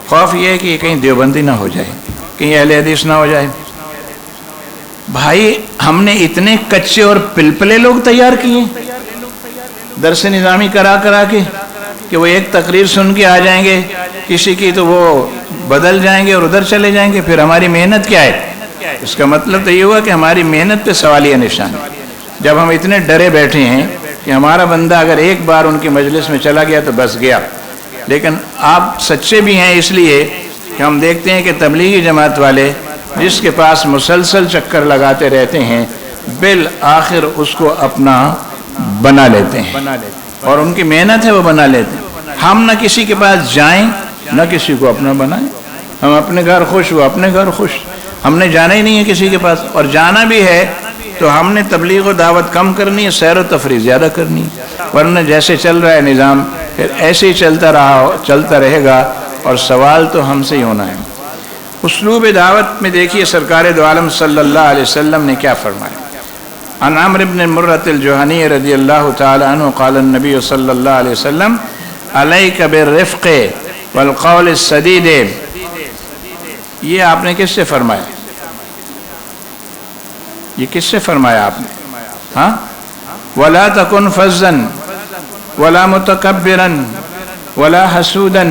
خوف یہ ہے کہ یہ کہیں دیوبندی نہ ہو جائے، کہیں اہل حدیث نہ ہو جائے. بھائی ہم نے اتنے کچے اور پلپلے لوگ تیار کیے درس نظامی کرا کے کہ وہ ایک تقریر سن کے آ جائیں گے کسی کی تو وہ بدل جائیں گے اور ادھر چلے جائیں گے. پھر ہماری محنت کیا ہے؟ اس کا مطلب تو یہ ہوا کہ ہماری محنت پہ سوالیہ نشان ہے. جب ہم اتنے ڈرے بیٹھے ہیں کہ ہمارا بندہ اگر ایک بار ان کی مجلس میں چلا گیا تو بس گیا. لیکن آپ سچے بھی ہیں اس لیے کہ ہم دیکھتے ہیں کہ تبلیغی جماعت والے جس کے پاس مسلسل چکر لگاتے رہتے ہیں بالآخر اس کو اپنا بنا لیتے ہیں، اور ان کی محنت ہے وہ بنا لیتے ہیں. ہم نہ کسی کے پاس جائیں نہ کسی کو اپنا بنائیں. ہم اپنے گھر خوش، وہ اپنے گھر خوش. ہم نے جانا ہی نہیں ہے کسی کے پاس، اور جانا بھی ہے تو ہم نے تبلیغ و دعوت کم کرنی ہے، سیر و تفریح زیادہ کرنی ہے، ورنہ جیسے چل رہا ہے نظام پھر ایسے ہی چلتا رہے گا، اور سوال تو ہم سے ہی ہونا ہے۔ اسلوب دعوت میں دیکھیے سرکار دو عالم صلی اللہ علیہ وسلم نے کیا فرمایا۔ عن عمرو بن مرۃ الجہنی رضی اللہ تعالی عنہ قال النبی صلی اللہ علیہ وسلم علیک بالرفق والقول السدید۔ یہ آپ نے کس سے فرمایا؟ یہ کس سے فرمایا آپ نے؟ ہاں، ولا تکن فظا ولا متکبرا ولا حسودا،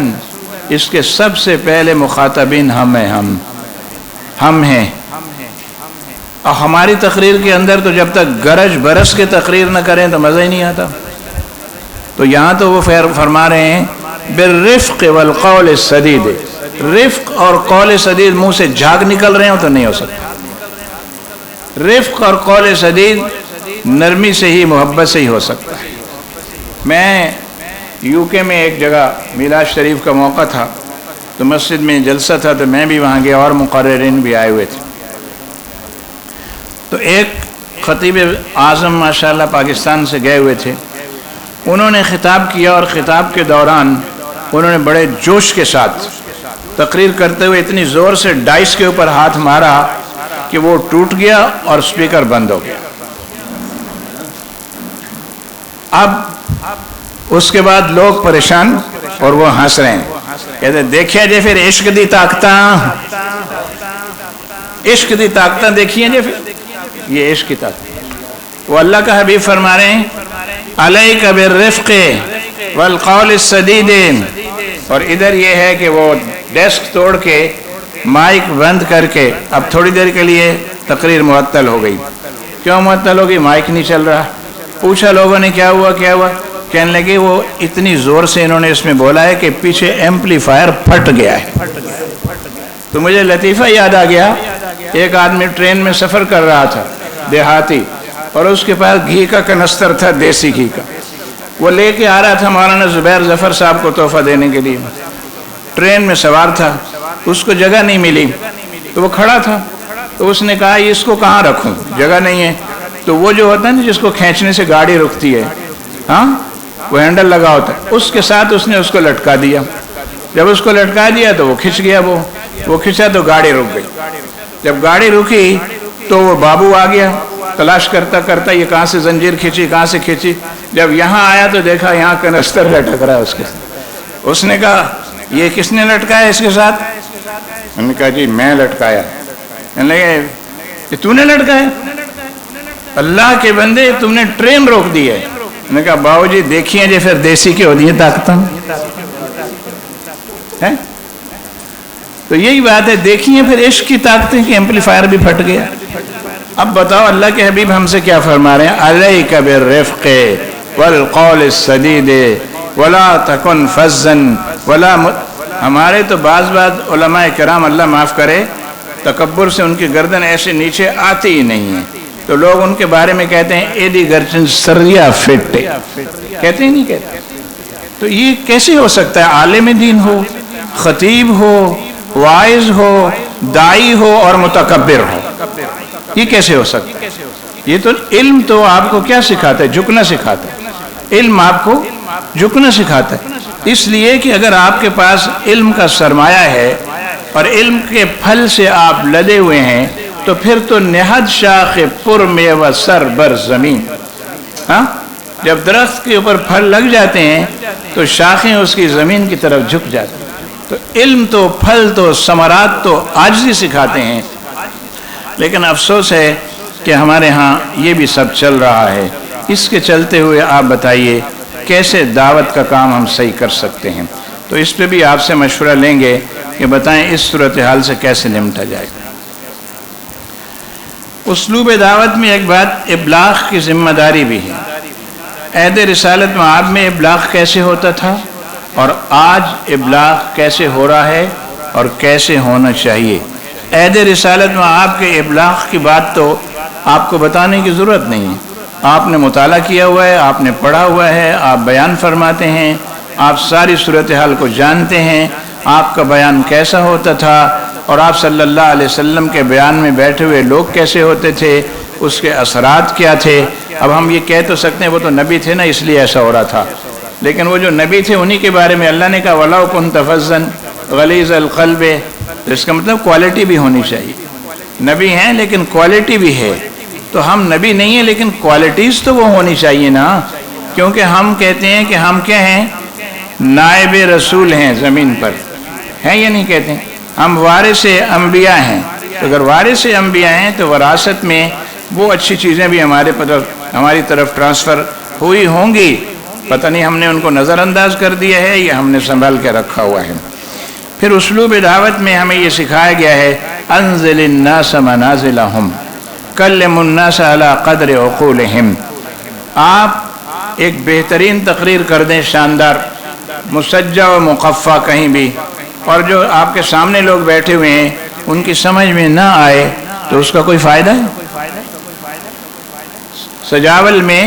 اس کے سب سے پہلے مخاطبین ہم ہیں۔ اور ہماری تقریر کے اندر تو جب تک گرج برس کے تقریر نہ کریں تو مزہ ہی نہیں آتا۔ تو یہاں تو وہ فرما رہے ہیں بالرفق والقول السدید، رفق اور قول سدید منہ سے جھاگ نکل رہے ہوں تو نہیں ہو سکتا۔ رفق اور قول سدید نرمی سے ہی، محبت سے ہی ہو سکتا ہے۔ میں یو کے میں ایک جگہ میلاد شریف کا موقع تھا، تو مسجد میں جلسہ تھا، تو میں بھی وہاں گیا اور مقررین بھی آئے ہوئے تھے۔ تو ایک خطیب اعظم ماشاءاللہ پاکستان سے گئے ہوئے تھے، انہوں نے خطاب کیا، اور خطاب کے دوران انہوں نے بڑے جوش کے ساتھ تقریر کرتے ہوئے اتنی زور سے ڈائس کے اوپر ہاتھ مارا کہ وہ ٹوٹ گیا اور سپیکر بند ہو گیا۔ اب اس کے بعد لوگ پریشان اور وہ ہنس رہے ہیں، کہتے دیکھیں جی پھر عشق دی طاقتاں، عشق دی طاقتاں دیکھیے جی پھر، یہ عشق کی طاقت۔ وہ اللہ کا حبیب فرما رہے ہیں علیک بالرفق والقول السدید، اور ادھر یہ ہے کہ وہ ڈیسک توڑ کے مائک بند کر کے اب تھوڑی دیر کے لیے تقریر معطل ہو گئی۔ کیوں معطل ہو گئی؟ مائک نہیں چل رہا۔ پوچھا لوگوں نے کیا ہوا کیا ہوا، کہنے لگے وہ اتنی زور سے انہوں نے اس میں بولا ہے کہ پیچھے ایمپلیفائر پھٹ گیا ہے۔ تو مجھے لطیفہ یاد آ گیا، ایک آدمی ٹرین میں سفر کر رہا تھا دیہاتی، اور اس کے پاس گھی کا کنستر تھا، دیسی گھی کا، وہ لے کے آ رہا تھا مولانا زبیر ظفر صاحب کو تحفہ دینے کے لیے۔ ٹرین میں سوار تھا، اس کو جگہ نہیں ملی تو وہ کھڑا تھا، تو اس نے کہا اس کو کہاں رکھوں، جگہ نہیں ہے۔ تو وہ جو ہوتا ہے نا جس کو کھینچنے سے گاڑی رکتی ہے، ہاں وہ ہینڈل لگا ہوتا ہے، اس کے ساتھ اس نے اس کو لٹکا دیا۔ جب اس کو لٹکا دیا تو وہ کھنچ گیا، وہ کھنچا تو گاڑی رک گئی۔ جب گاڑی رکی تو وہ بابو آ گیا، تلاش کرتا کرتا یہ کہاں سے زنجیر کھینچی کہاں سے کھینچی۔ جب یہاں آیا تو دیکھا یہاں کنستر لٹک رہا ہے اس کے ساتھ۔ اس نے کہا یہ کس نے لٹکایا اس کے ساتھ؟ انہوں نے کہا جی میں لٹکایا۔ تو نے لٹکایا؟ اللہ کے بندے تم نے ٹرین روک دی ہے۔ انہوں نے کہا باؤ جی دیکھیے جی پھر دیسی کی ہوتی ہیں طاقتیں، تو یہی بات ہے، دیکھیے پھر عشق کی طاقتیں کہ ایمپلیفائر بھی پھٹ گیا۔ اب بتاؤ اللہ کے حبیب ہم سے کیا فرما رہے ہیں؟ علیک بالرفق والقول السدید ولا تکن فظا ولا ہمارے تو بعض علماء کرام اللہ معاف کرے تکبر سے ان کی گردن ایسے نیچے آتی ہی نہیں ہے، تو لوگ ان کے بارے میں کہتے ہیں ایڈی گرچن سریا فٹ، کہتے ہی نہیں کہتے۔ تو یہ کیسے ہو سکتا ہے؟ عالم دین ہو، خطیب ہو، واعظ ہو، دائی ہو اور متکبر ہو، یہ کیسے ہو سکتا ہے؟ یہ تو علم تو آپ کو کیا سکھاتا ہے؟ جھکنا سکھاتا ہے۔ علم آپ کو جھکنا سکھاتا ہے، اس لیے کہ اگر آپ کے پاس علم کا سرمایہ ہے اور علم کے پھل سے آپ لدے ہوئے ہیں تو پھر تو نہد شاخ پر میوہ سر بر زمین، ہاں جب درخت کے اوپر پھل لگ جاتے ہیں تو شاخیں اس کی زمین کی طرف جھک جاتی ہیں۔ تو علم تو پھل تو ثمرات تو عاجزی سکھاتے ہیں، لیکن افسوس ہے کہ ہمارے ہاں یہ بھی سب چل رہا ہے۔ اس کے چلتے ہوئے آپ بتائیے کیسے دعوت کا کام ہم صحیح کر سکتے ہیں؟ تو اس پہ بھی آپ سے مشورہ لیں گے کہ بتائیں اس صورتحال سے کیسے نمٹا جائے۔ اسلوب دعوت میں ایک بات ابلاغ کی ذمہ داری بھی ہے۔ عہد رسالت معاب میں ابلاغ کیسے ہوتا تھا اور آج ابلاغ کیسے ہو رہا ہے اور کیسے ہونا چاہیے۔ عہد رسالت معاب کے ابلاغ کی بات تو آپ کو بتانے کی ضرورت نہیں ہے، آپ نے مطالعہ کیا ہوا ہے، آپ نے پڑھا ہوا ہے، آپ بیان فرماتے ہیں، آپ ساری صورتحال کو جانتے ہیں، آپ کا بیان کیسا ہوتا تھا اور آپ صلی اللہ علیہ وسلم کے بیان میں بیٹھے ہوئے لوگ کیسے ہوتے تھے، اس کے اثرات کیا تھے۔ اب ہم یہ کہہ تو سکتے ہیں وہ تو نبی تھے نا، اس لیے ایسا ہو رہا تھا، لیکن وہ جو نبی تھے انہی کے بارے میں اللہ نے کہا وَلَوْ كُنْتَ فَظًّا غَلِيظَ الْقَلْبِ، تو اس کا مطلب کوالٹی بھی ہونی چاہیے۔ نبی ہیں لیکن کوالٹی بھی ہے، تو ہم نبی نہیں ہیں لیکن کوالٹیز تو وہ ہونی چاہیے نا، کیونکہ ہم کہتے ہیں کہ ہم کیا ہیں، نائب رسول ہیں زمین پر، ہیں یا نہیں کہتے ہیں؟ ہم وارث انبیاء ہیں، تو اگر وارث انبیاء ہیں تو وراثت میں وہ اچھی چیزیں بھی ہماری طرف ٹرانسفر ہوئی ہوں گی، پتہ نہیں ہم نے ان کو نظر انداز کر دیا ہے یا ہم نے سنبھال کے رکھا ہوا ہے۔ پھر اسلوب دعوت میں ہمیں یہ سکھایا گیا ہے انزل الناس منازلہم کلم الناس علی قدر عقولہم، آپ ایک بہترین تقریر کر دیں، شاندار، مسجع و مقفع کہیں بھی، اور جو آپ کے سامنے لوگ بیٹھے ہوئے ہیں ان کی سمجھ میں نہ آئے تو اس کا کوئی فائدہ ہے؟ سجاول میں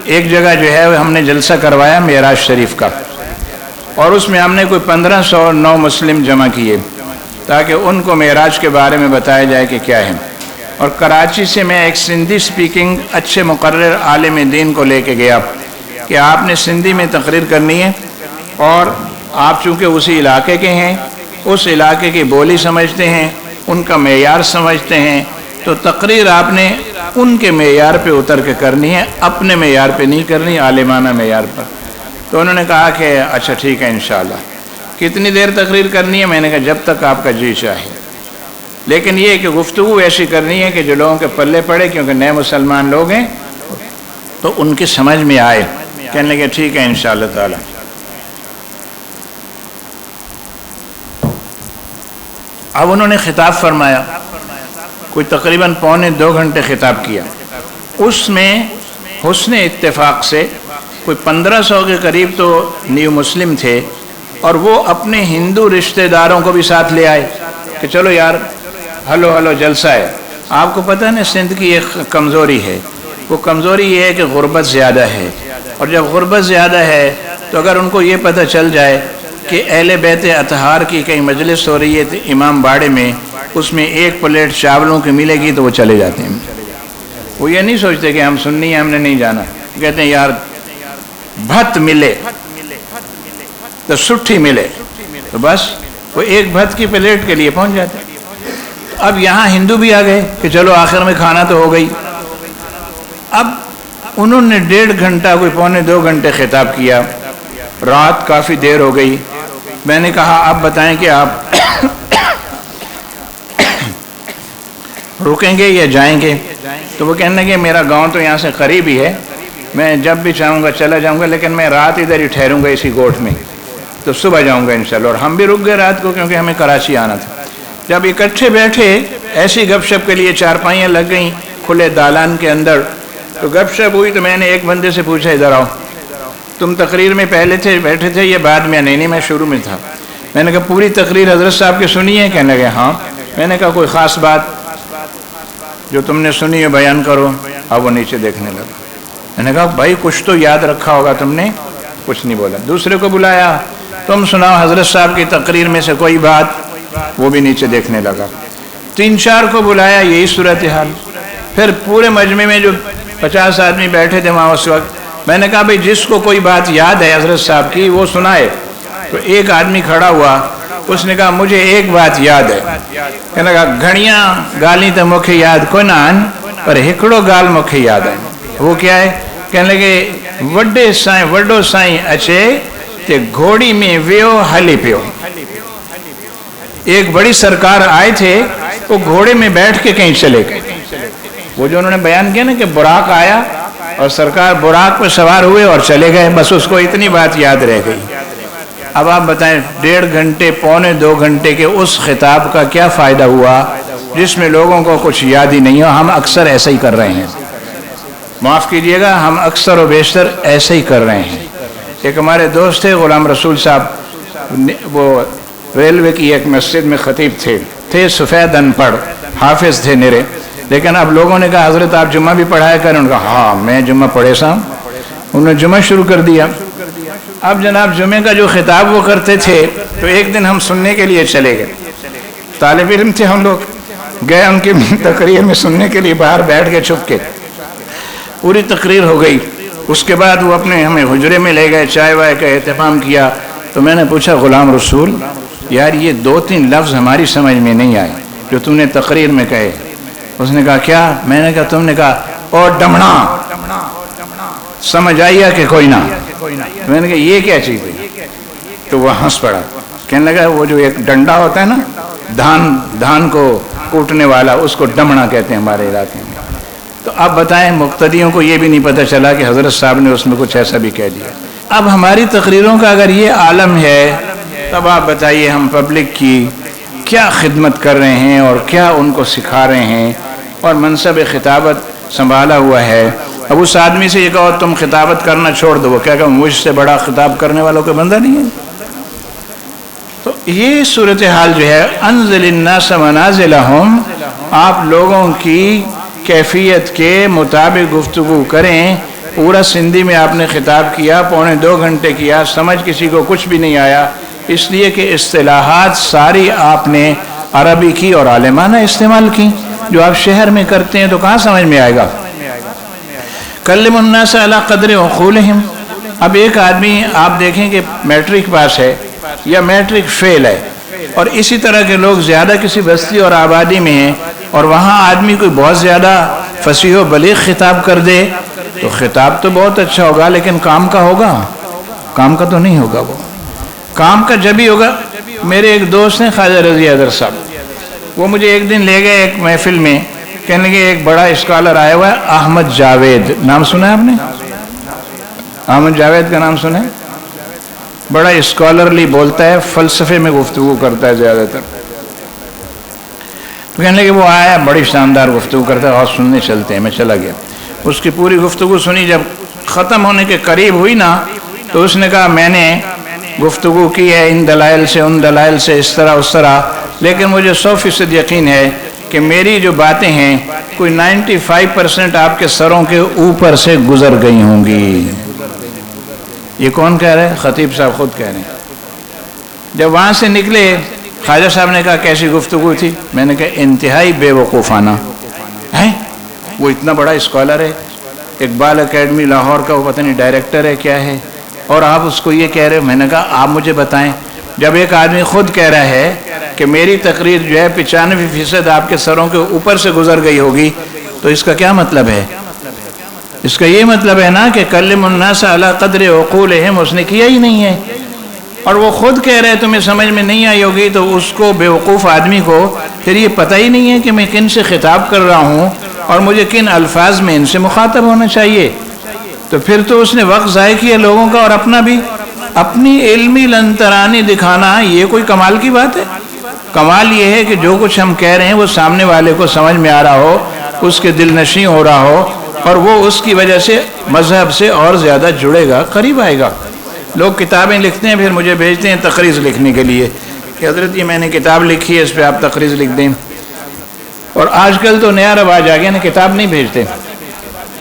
ایک جگہ جو ہے ہم نے جلسہ کروایا معراج شریف کا، اور اس میں ہم نے کوئی 1509 مسلم جمع کیے تاکہ ان کو معراج کے بارے میں بتایا جائے کہ کیا ہے۔ اور کراچی سے میں ایک سندھی سپیکنگ اچھے مقرر عالم دین کو لے کے گیا کہ آپ نے سندھی میں تقریر کرنی ہے، اور آپ چونکہ اسی علاقے کے ہیں، اس علاقے کی بولی سمجھتے ہیں، ان کا معیار سمجھتے ہیں، تو تقریر آپ نے ان کے معیار پہ اتر کے کرنی ہے، اپنے معیار پہ نہیں کرنی، عالمانہ معیار پر۔ تو انہوں نے کہا کہ اچھا ٹھیک ہے انشاءاللہ۔ کتنی دیر تقریر کرنی ہے؟ میں نے کہا جب تک آپ کا جی چاہے، لیکن یہ کہ گفتگو ایسی کرنی ہے کہ جو لوگوں کے پلے پڑے، کیونکہ نئے مسلمان لوگ ہیں تو ان کی سمجھ میں آئے۔ کہنے لگے ٹھیک ہے انشاءاللہ تعالی۔ اب انہوں نے خطاب فرمایا، کوئی تقریباً 1.25 گھنٹے خطاب کیا، اس میں حسن اتفاق سے کوئی 1500 کے قریب تو نیو مسلم تھے، اور وہ اپنے ہندو رشتہ داروں کو بھی ساتھ لے آئے کہ چلو یار ہلو جلسہ ہے۔ آپ کو پتہ ہے نا سندھ کی ایک کمزوری ہے، وہ کمزوری یہ ہے کہ غربت زیادہ ہے، اور جب غربت زیادہ ہے تو اگر ان کو یہ پتہ چل جائے کہ اہل بیت اطہار کی کہیں مجلس ہو رہی ہے امام باڑے میں، اس میں 1 پلیٹ چاولوں کی ملے گی تو وہ چلے جاتے ہیں۔ وہ یہ نہیں سوچتے کہ ہم سنی ہیں، ہم نے نہیں جانا، کہتے ہیں یار بھت ملے تو سٹھی ملے، تو بس وہ 1 بھت کی پلیٹ کے لیے پہنچ جاتے ہیں۔ اب یہاں ہندو بھی آ گئے کہ چلو آخر میں کھانا تو ہو گئی۔ اب انہوں نے 1.5 گھنٹہ کوئی 1.25 گھنٹے خطاب کیا، رات کافی دیر ہو گئی۔ میں نے کہا آپ بتائیں کہ آپ رکیں گے یا جائیں گے؟ تو وہ کہنے لگے میرا گاؤں تو یہاں سے قریب ہی ہے، میں جب بھی چاہوں گا چلا جاؤں گا، لیکن میں رات ادھر ہی ٹھہروں گا اسی گوٹھ میں، تو صبح جاؤں گا انشاءاللہ۔ اور ہم بھی رک گئے رات کو کیونکہ ہمیں کراچی آنا تھا۔ جب اکٹھے بیٹھے ایسی گپ شپ کے لیے چارپائیاں لگ گئیں کھلے دالان کے اندر، تو گپ شپ ہوئی تو میں نے ایک بندے سے پوچھا ادھر آؤ، تم تقریر میں پہلے تھے بیٹھے تھے یہ بعد میں؟ نہیں میں شروع میں تھا۔ میں نے کہا پوری تقریر حضرت صاحب کی سنی ہے؟ کہنے لگے ہاں۔ میں نے کہا کوئی خاص بات جو تم نے سنی ہے بیان کرو۔ اب وہ نیچے دیکھنے لگا۔ میں نے کہا بھائی کچھ تو یاد رکھا ہوگا تم نے؟ کچھ نہیں بولا۔ دوسرے کو بلایا، تم سناؤ حضرت صاحب کی تقریر میں سے کوئی بات؟ وہ بھی نیچے دیکھنے لگا۔ 3-4 کو بلایا، یہی صورتحال۔ پھر پورے مجمع میں جو 50 آدمی بیٹھے تھے وہاں اس وقت، میں نے کہا بھئی جس کو کوئی بات یاد ہے حضرت صاحب کی وہ سنائے۔ تو ایک آدمی کھڑا ہوا، اس نے کہا مجھے ایک بات یاد ہے۔ کہنے لگا گھڑیاں گالی تو مکھے یاد کون آن، پر ہکڑو گال مکھے یاد ہے۔ وہ کیا ہے؟ کہنے لگے وڈو سائیں اچے تے گھوڑی میں ویو ہلی پیو۔ ایک بڑی سرکار آئے تھے، وہ گھوڑے میں بیٹھ کے کہیں چلے گئے۔ وہ جو انہوں نے بیان کیا نا کہ براق آیا اور سرکار براق پہ سوار ہوئے اور چلے گئے، بس اس کو اتنی بات یاد رہ گئی۔ اب آپ بتائیں 1.5 گھنٹے 1.25 گھنٹے کے اس خطاب کا کیا فائدہ ہوا جس میں لوگوں کو کچھ یاد ہی نہیں ہو؟ ہم اکثر ایسا ہی کر رہے ہیں، معاف کیجئے گا، ہم اکثر و بیشتر ایسے ہی کر رہے ہیں۔ ایک ہمارے دوست تھے غلام رسول صاحب، وہ ریلوے کی ایک مسجد میں خطیب تھے سفید ان پڑھ، حافظ تھے نرے، لیکن اب لوگوں نے کہا حضرت آپ جمعہ بھی پڑھایا کریں؟ انہوں نے کہا ہاں میں جمعہ پڑھے سا۔ انہوں نے جمعہ شروع کر دیا۔ اب جناب جمعہ کا جو خطاب وہ کرتے تھے تو ایک دن ہم سننے کے لیے چلے گئے، طالب علم تھے ہم لوگ، گئے ان کی تقریر میں سننے کے لیے، باہر بیٹھ کے چھپ کے، پوری تقریر ہو گئی۔ اس کے بعد وہ اپنے ہمیں حجرے میں لے گئے، چائے وائے کا اہتمام کیا۔ تو میں نے پوچھا غلام رسول یار یہ 2-3 لفظ ہماری سمجھ میں نہیں آئے جو تم نے تقریر میں کہے۔ اس نے کہا کیا؟ میں نے کہا تم نے کہا اور ڈمڑا، سمجھ آئی ہے کہ کوئی نہ؟ میں نے کہا یہ کیا چیز ہے؟ تو وہ ہنس پڑا، کہنے لگا وہ جو ایک ڈنڈا ہوتا ہے نا دھان کو کوٹنے والا، اس کو ڈمڑا کہتے ہیں ہمارے علاقے میں۔ تو اب بتائیں مقتدیوں کو یہ بھی نہیں پتہ چلا کہ حضرت صاحب نے اس میں کچھ ایسا بھی کہہ دیا۔ اب ہماری تقریروں کا اگر یہ عالم ہے، تب آپ بتائیے ہم پبلک کی کیا خدمت کر رہے ہیں اور کیا ان کو سکھا رہے ہیں، اور منصب خطابت سنبھالا ہوا ہے۔ اب اس آدمی سے یہ کہو تم خطابت کرنا چھوڑ دو، وہ کیا کہ مجھ سے بڑا خطاب کرنے والوں کا بندہ نہیں ہے۔ تو یہ صورتحال جو ہے، انزل الناس منازلہم، آپ لوگوں کی کیفیت کے مطابق گفتگو کریں۔ پورا سندھی میں آپ نے خطاب کیا، 2.25 گھنٹے کیا، سمجھ کسی کو کچھ بھی نہیں آیا، اس لیے کہ اصطلاحات ساری آپ نے عربی کی اور عالمانہ استعمال کی۔ جو آپ شہر میں کرتے ہیں تو کہاں سمجھ میں آئے گا؟ کلم الناس علی قدر عقولہم۔ اب ایک آدمی آپ دیکھیں کہ میٹرک پاس ہے یا میٹرک فیل ہے، اور اسی طرح کے لوگ زیادہ کسی بستی اور آبادی میں ہیں، اور وہاں آدمی کوئی بہت زیادہ فصیح و بلیغ خطاب کر دے تو خطاب تو بہت اچھا ہوگا، لیکن کام کا ہوگا؟ کام کا تو نہیں ہوگا۔ وہ کام کا جب ہی ہوگا۔ میرے ایک دوست ہیں خواجہ رضی حیدر صاحب، وہ مجھے ایک دن لے گئے ایک محفل میں، کہنے لگے ایک بڑا اسکالر آیا ہوا ہے احمد جاوید، نام سنا ہے آپ نے؟ احمد جاوید کا نام سنا ہے؟ بڑا اسکالرلی بولتا ہے، فلسفے میں گفتگو کرتا ہے زیادہ تر۔ تو کہنے لگے وہ آیا، بڑی شاندار گفتگو کرتا ہے، اور سننے چلتے ہیں۔ میں چلا گیا، اس کی پوری گفتگو سنی۔ جب ختم ہونے کے قریب ہوئی نا، تو اس نے کہا میں نے گفتگو کی ہے ان دلائل سے ان دلائل سے، اس طرح اس طرح، لیکن مجھے 100% یقین ہے کہ میری جو باتیں ہیں کوئی 95% آپ کے سروں کے اوپر سے گزر گئی ہوں گی۔ یہ کون کہہ رہے ہیں؟ خطیب صاحب خود کہہ رہے ہیں۔ جب وہاں سے نکلے، خواجہ صاحب نے کہا کیسی گفتگو تھی؟ میں نے کہا انتہائی بے وقوفانہ ہے۔ وہ اتنا بڑا اسکالر ہے، اقبال اکیڈمی لاہور کا، وہ پتہ نہیں ڈائریکٹر ہے کیا ہے، اور آپ اس کو یہ کہہ رہے ہیں۔ میں نے کہا آپ مجھے بتائیں، جب ایک آدمی خود کہہ رہا ہے کہ میری تقریر جو ہے 95% آپ کے سروں کے اوپر سے گزر گئی ہوگی، تو اس کا کیا مطلب ہے؟ اس کا یہ مطلب ہے نا کہ کلم الناس علی قدر عقولہم اس نے کیا ہی نہیں ہے، اور وہ خود کہہ رہے تمہیں سمجھ میں نہیں آئی ہوگی، تو اس کو بیوقوف آدمی کو پھر یہ پتہ ہی نہیں ہے کہ میں کن سے خطاب کر رہا ہوں اور مجھے کن الفاظ میں ان سے مخاطب ہونا چاہیے۔ تو پھر تو اس نے وقت ضائع کیا لوگوں کا اور اپنا بھی۔ اپنی علمی لنترانی دکھانا یہ کوئی کمال کی بات ہے؟ کمال یہ ہے کہ جو کچھ ہم کہہ رہے ہیں وہ سامنے والے کو سمجھ میں آ رہا ہو، اس کے دل نشیں ہو رہا ہو، اور وہ اس کی وجہ سے مذہب سے اور زیادہ جڑے گا، قریب آئے گا۔ لوگ کتابیں لکھتے ہیں، پھر مجھے بھیجتے ہیں تقریر لکھنے کے لیے کہ حضرت یہ میں نے کتاب لکھی ہے، اس پہ آپ تقریر لکھ دیں۔ اور آج کل تو نیا رواج آ گیا نا، کتاب نہیں بھیجتے،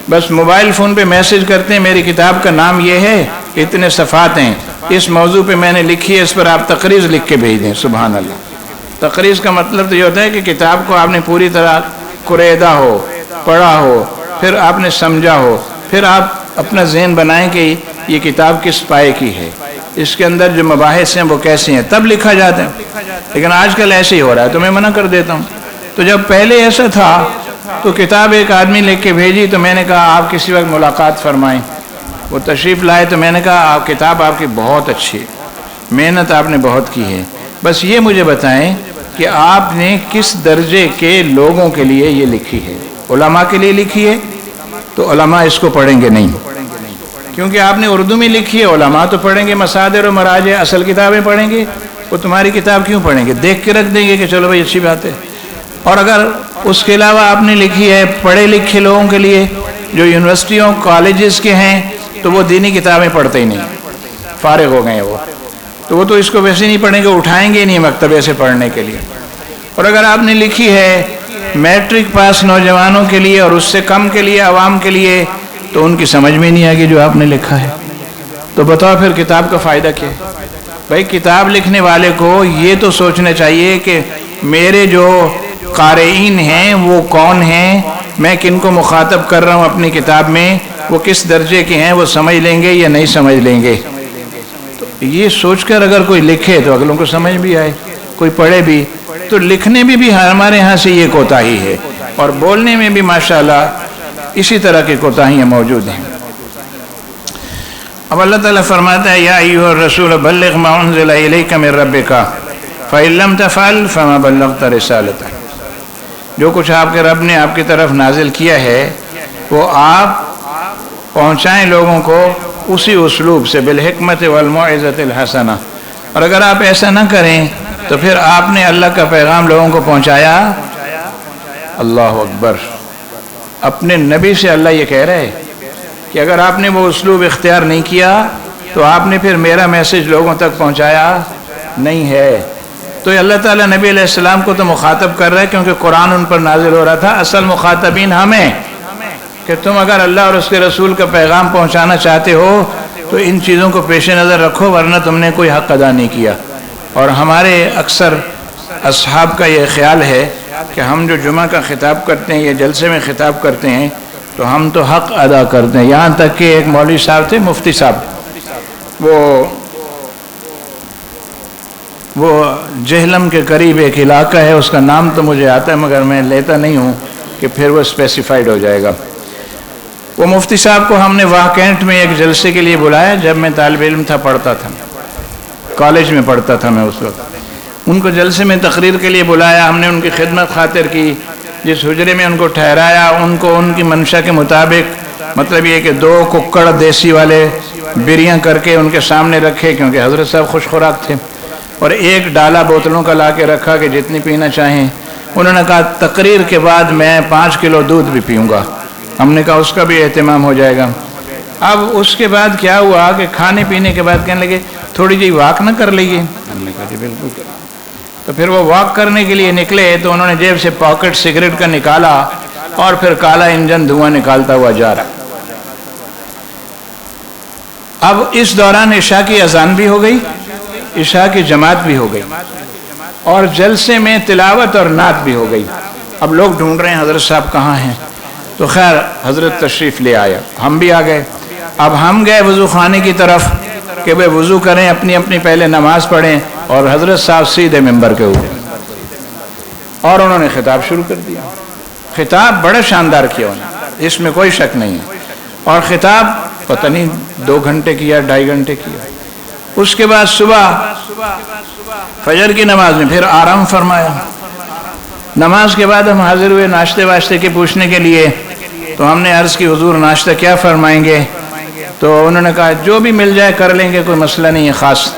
بس موبائل فون پہ میسج کرتے ہیں میری کتاب کا نام یہ ہے، اتنے صفحات ہیں، اس موضوع پہ میں نے لکھی ہے، اس پر آپ تقریر لکھ کے بھیج دیں۔ سبحان اللہ۔ تقریر کا مطلب تو یہ ہوتا ہے کہ کتاب کو آپ نے پوری طرح قریدہ ہو، پڑھا ہو، پھر آپ نے سمجھا ہو، پھر آپ اپنا ذہن بنائیں کہ یہ کتاب کس پائے کی ہے، اس کے اندر جو مباحث ہیں وہ کیسے ہیں، تب لکھا جاتا ہے۔ لیکن آج کل ایسے ہی ہو رہا ہے، تو میں منع کر دیتا ہوں۔ تو جب پہلے ایسا تھا تو کتاب ایک آدمی لکھ کے بھیجی، تو میں نے کہا آپ کسی وقت ملاقات فرمائیں۔ وہ تشریف لائے تو میں نے کہا آپ کتاب آپ کی بہت اچھی ہے، محنت آپ نے بہت کی ہے، بس یہ مجھے بتائیں کہ آپ نے کس درجے کے لوگوں کے لیے یہ لکھی ہے؟ علماء کے لیے لکھی ہے تو علماء اس کو پڑھیں گے نہیں، کیونکہ آپ نے اردو میں لکھی ہے، علماء تو پڑھیں گے، مصادر و مراجع اصل کتابیں پڑھیں گے، وہ تمہاری کتاب کیوں پڑھیں گے؟ دیکھ کے رکھ دیں گے کہ چلو بھائی اچھی بات ہے۔ اور اگر اس کے علاوہ آپ نے لکھی ہے پڑھے لکھے لوگوں کے لیے جو یونیورسٹیوں کالجز کے ہیں، تو وہ دینی کتابیں پڑھتے ہی نہیں، فارغ ہو گئے ہیں وہ، تو وہ تو اس کو ویسے نہیں پڑھیں گے، اٹھائیں گے نہیں مکتبے سے پڑھنے کے لیے۔ اور اگر آپ نے لکھی ہے میٹرک پاس نوجوانوں کے لیے اور اس سے کم کے لیے، عوام کے لیے، تو ان کی سمجھ میں نہیں آئے گی جو آپ نے لکھا ہے۔ تو بتاؤ پھر کتاب کا فائدہ کیا ہے؟ بھائی کتاب لکھنے والے کو یہ تو سوچنا چاہیے کہ میرے جو قارئین ہیں وہ کون ہیں، میں کن کو مخاطب کر رہا ہوں اپنی کتاب میں، وہ کس درجے کے ہیں، وہ سمجھ لیں گے یا نہیں سمجھ لیں گے؟ تو یہ سوچ کر اگر کوئی لکھے تو اگلوں کو سمجھ بھی آئے، کوئی پڑھے بھی، تو لکھنے میں بھی ہمارے ہاں سے یہ کوتاہی ہے، اور بولنے میں بھی ماشاءاللہ اسی طرح کی کوتاہیاں موجود ہیں۔ اب اللہ تعالیٰ فرماتا ہے یا ایھا الرسول بلغ ما انزل الیک من ربک فإن لم تفعل فما بلغت رسالتہ، جو کچھ آپ کے رب نے آپ کی طرف نازل کیا ہے وہ آپ پہنچائیں لوگوں کو اسی اسلوب سے، بالحکمت والموعظۃ الحسنہ، اور اگر آپ ایسا نہ کریں تو پھر آپ نے اللہ کا پیغام لوگوں کو پہنچایا؟ اللہ اکبر! اپنے نبی سے اللہ یہ کہہ رہے کہ اگر آپ نے وہ اسلوب اختیار نہیں کیا تو آپ نے پھر میرا میسج لوگوں تک پہنچایا نہیں ہے۔ تو اللہ تعالیٰ نبی علیہ السلام کو تو مخاطب کر رہا ہے کیونکہ قرآن ان پر نازل ہو رہا تھا، اصل مخاطبین ہمیں، کہ تم اگر اللہ اور اس کے رسول کا پیغام پہنچانا چاہتے ہو تو ان چیزوں کو پیش نظر رکھو، ورنہ تم نے کوئی حق ادا نہیں کیا۔ اور ہمارے اکثر اصحاب کا یہ خیال ہے کہ ہم جو جمعہ کا خطاب کرتے ہیں یا جلسے میں خطاب کرتے ہیں تو ہم تو حق ادا کرتے ہیں، یہاں تک کہ ایک مولوی صاحب تھے، مفتی صاحب، وہ جہلم کے قریب ایک علاقہ ہے، اس کا نام تو مجھے آتا ہے مگر میں لیتا نہیں ہوں کہ پھر وہ اسپیسیفائیڈ ہو جائے گا۔ وہ مفتی صاحب کو ہم نے واہ کینٹ میں ایک جلسے کے لیے بلایا، جب میں طالب علم تھا، پڑھتا تھا، کالج میں پڑھتا تھا میں اس وقت۔ ان کو جلسے میں تقریر کے لیے بلایا، ہم نے ان کی خدمت خاطر کی، جس حجرے میں ان کو ٹھہرایا، ان کو ان کی منشا کے مطابق، مطلب یہ کہ 2 ککڑ دیسی والے بریاں کر کے ان کے سامنے رکھے کیونکہ حضرت صاحب خوش خوراک تھے، اور ایک ڈالا بوتلوں کا لا کے رکھا کہ جتنی پینا چاہیں۔ انہوں نے کہا تقریر کے بعد میں 5 کلو دودھ بھی پیوں گا۔ ہم نے کہا اس کا بھی اہتمام ہو جائے گا۔ اب اس کے بعد کیا ہوا کہ کھانے پینے کے بعد کہنے لگے تھوڑی جی واک نہ کر لئیے؟ ہم نے کہا جی بالکل۔ تو پھر وہ واک کرنے کے لیے نکلے تو انہوں نے جیب سے پاکٹ سگریٹ کا نکالا اور پھر کالا انجن دھواں نکالتا ہوا جا رہا۔ اب اس دوران عشاء کی اذان بھی ہو گئی، عشاء کی جماعت بھی ہو گئی، اور جلسے میں تلاوت اور نعت بھی ہو گئی۔ اب لوگ ڈھونڈ رہے ہیں حضرت صاحب کہاں ہیں، تو خیر حضرت تشریف لے آیا، ہم بھی آ گئے۔ اب ہم گئے وضو خانے کی طرف کہ وہ وضو کریں، اپنی اپنی پہلے نماز پڑھیں، اور حضرت صاحب سیدھے ممبر کے اوپر، اور انہوں نے خطاب شروع کر دیا۔ خطاب بڑا شاندار کیا انہوں نے، اس میں کوئی شک نہیں ہے، اور خطاب پتہ نہیں 2 گھنٹے کیا، 2.5 گھنٹے کیا۔ اس کے بعد صبح فجر کی نماز میں پھر آرام فرمایا۔ نماز کے بعد ہم حاضر ہوئے ناشتے واشتے کے پوچھنے کے لیے، تو ہم نے عرض کی حضور ناشتہ کیا فرمائیں گے؟ تو انہوں نے کہا جو بھی مل جائے کر لیں گے، کوئی مسئلہ نہیں ہے خاص۔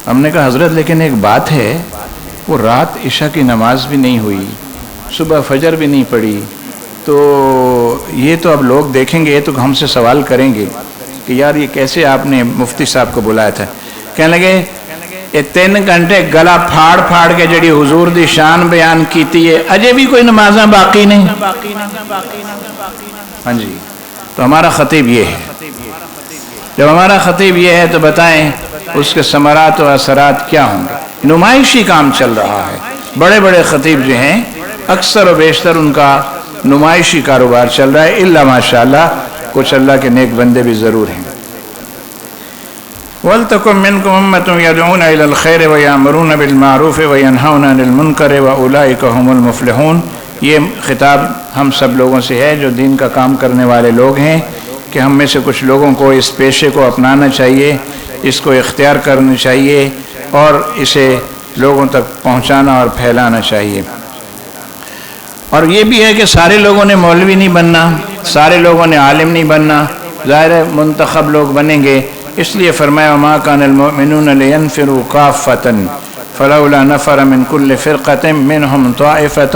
ہم نے کہا حضرت لیکن ایک بات ہے، وہ رات عشاء کی نماز بھی نہیں ہوئی، صبح فجر بھی نہیں پڑی، تو یہ تو اب لوگ دیکھیں گے تو ہم سے سوال کریں گے کہ یار یہ کیسے آپ نے مفتی صاحب کو بلایا تھا۔ کہنے لگے یہ 3 گھنٹے گلا پھاڑ پھاڑ کے جڑی حضور دی شان بیان کیتی ہے، اجے بھی کوئی نمازاں باقی نہیں۔ ہاں جی، تو ہمارا خطیب یہ ہے۔ جب ہمارا خطیب یہ ہے تو بتائیں اس کے ثمرات و اثرات کیا ہوں گے؟ نمائشی کام چل رہا ہے۔ بڑے بڑے خطیب جو ہیں اکثر و بیشتر ان کا نمائشی کاروبار چل رہا ہے، الا ماشاءاللہ کچھ اللہ کے نیک بندے بھی ضرور ہیں۔ وَلْتَكُن مِّنكُمْ أُمَّةٌ يَدْعُونَ إِلَى الْخَيْرِ وَيَأْمُرُونَ بِالْمَعْرُوفِ وَيَنْهَوْنَ عَنِ الْمُنكَرِ وَأُولَٰئِكَ هُمُ الْمُفْلِحُونَ۔ یہ خطاب ہم سب لوگوں سے ہے جو دین کا کام کرنے والے لوگ ہیں، کہ ہم میں سے کچھ لوگوں کو اس پیشے کو اپنانا چاہیے، اس کو اختیار کرنا چاہیے، اور اسے لوگوں تک پہنچانا اور پھیلانا چاہیے۔ اور یہ بھی ہے کہ سارے لوگوں نے مولوی نہیں بننا، سارے لوگوں نے عالم نہیں بننا، ظاہر منتخب لوگ بنیں گے۔ اس لیے فرمایا وَمَا كَانَ الْمُؤْمِنُونَ لِيَنْفِرُوا كَافَّةً فَلَوْلَا نَفَرَ مِنْ كُلِّ فِرْقَةٍ مِّنْهُمْ طَائِفَةٌ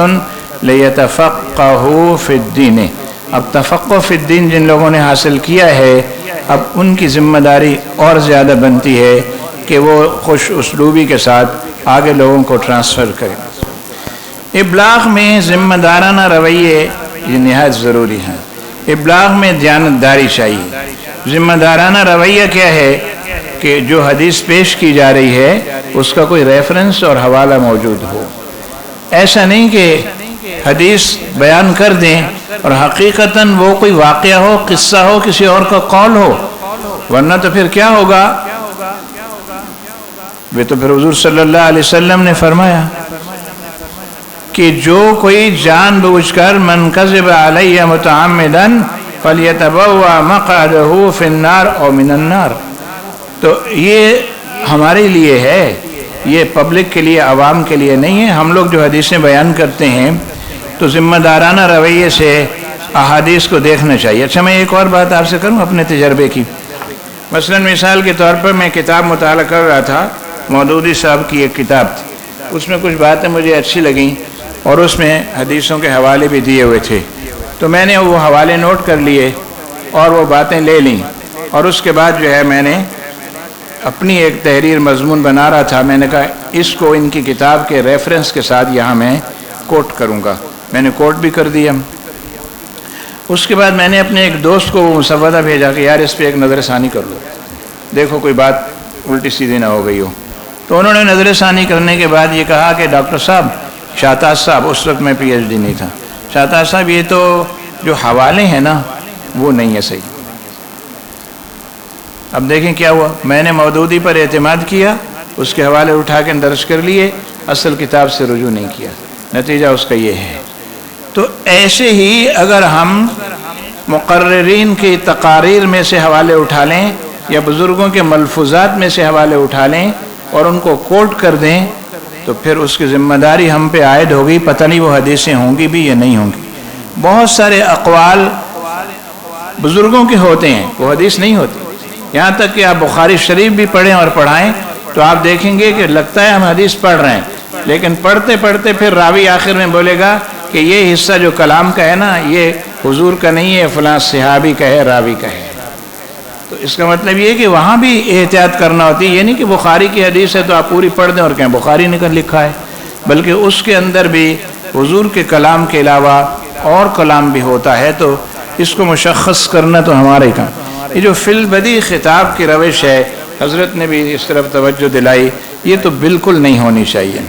لِيَتَفَقَّهُوا فِي الدِّينِ۔ اب تفقہ فی الدین جن لوگوں نے حاصل کیا ہے، اب ان کی ذمہ داری اور زیادہ بنتی ہے کہ وہ خوش اسلوبی کے ساتھ آگے لوگوں کو ٹرانسفر کریں۔ ابلاغ میں ذمہ دارانہ رویے یہ نہایت ضروری ہیں۔ ابلاغ میں دیانتداری چاہیے۔ ذمہ دارانہ رویہ کیا ہے کہ جو حدیث پیش کی جا رہی ہے اس کا کوئی ریفرنس اور حوالہ موجود ہو، ایسا نہیں کہ حدیث بیان کر دیں اور حقیقتاً وہ کوئی واقعہ ہو، قصہ ہو، کسی اور کا قول ہو، ورنہ تو پھر کیا ہوگا؟ وہ تو پھر حضور صلی اللہ علیہ وسلم نے فرمایا کہ جو کوئی جان بوجھ کر من کذب علی متعمدا فلیتبوأ مقعدہ فی النار او من النار، تو یہ ہمارے لیے ہے، یہ پبلک کے لیے، عوام کے لیے نہیں ہے۔ ہم لوگ جو حدیثیں بیان کرتے ہیں تو ذمہ دارانہ رویے سے احادیث کو دیکھنا چاہیے۔ اچھا، میں ایک اور بات آپ سے کروں اپنے تجربے کی۔ مثلا مثال کے طور پر میں کتاب مطالعہ کر رہا تھا، مودودی صاحب کی ایک کتاب تھی، اس میں کچھ باتیں مجھے اچھی لگیں اور اس میں حدیثوں کے حوالے بھی دیے ہوئے تھے، تو میں نے وہ حوالے نوٹ کر لیے اور وہ باتیں لے لیں، اور اس کے بعد جو ہے میں نے اپنی ایک تحریر مضمون بنا رہا تھا۔ میں نے کہا اس کو ان کی کتاب کے ریفرنس کے ساتھ یہاں میں کوٹ کروں گا، میں نے کوٹ بھی کر دیا۔ اس کے بعد میں نے اپنے ایک دوست کو وہ مسودہ بھیجا کہ یار اس پہ ایک نظر ثانی کر لو، دیکھو کوئی بات الٹی سیدھی نہ ہو گئی ہو۔ تو انہوں نے نظر ثانی کرنے کے بعد یہ کہا کہ ڈاکٹر صاحب، شاہتاز صاحب، اس وقت میں پی ایچ ڈی نہیں تھا، شاہتاز صاحب یہ تو جو حوالے ہیں نا وہ نہیں ہے صحیح۔ اب دیکھیں کیا ہوا، میں نے مودودی پر اعتماد کیا، اس کے حوالے اٹھا کے درج کر لیے، اصل کتاب سے رجوع نہیں کیا، نتیجہ اس کا یہ ہے۔ تو ایسے ہی اگر ہم مقررین کی تقاریر میں سے حوالے اٹھا لیں یا بزرگوں کے ملفوظات میں سے حوالے اٹھا لیں اور ان کو کوٹ کر دیں تو پھر اس کی ذمہ داری ہم پہ عائد ہوگی، پتہ نہیں وہ حدیثیں ہوں گی بھی یا نہیں ہوں گی۔ بہت سارے اقوال بزرگوں کے ہوتے ہیں، وہ حدیث نہیں ہوتی، یہاں تک کہ آپ بخاری شریف بھی پڑھیں اور پڑھائیں تو آپ دیکھیں گے کہ لگتا ہے ہم حدیث پڑھ رہے ہیں، لیکن پڑھتے پڑھتے پھر راوی آخر میں بولے گا کہ یہ حصہ جو کلام کا ہے نا یہ حضور کا نہیں ہے، فلاں صحابی کا ہے، راوی کا ہے۔ تو اس کا مطلب یہ ہے کہ وہاں بھی احتیاط کرنا ہوتی ہے، یہ نہیں کہ بخاری کی حدیث ہے تو آپ پوری پڑھ دیں اور کہیں بخاری نے لکھا ہے، بلکہ اس کے اندر بھی حضور کے کلام کے علاوہ اور کلام بھی ہوتا ہے، تو اس کو مشخص کرنا تو ہمارے کام۔ یہ جو فی البدیع خطاب کی روش ہے، حضرت نے بھی اس طرف توجہ دلائی، یہ تو بالکل نہیں ہونی چاہیے۔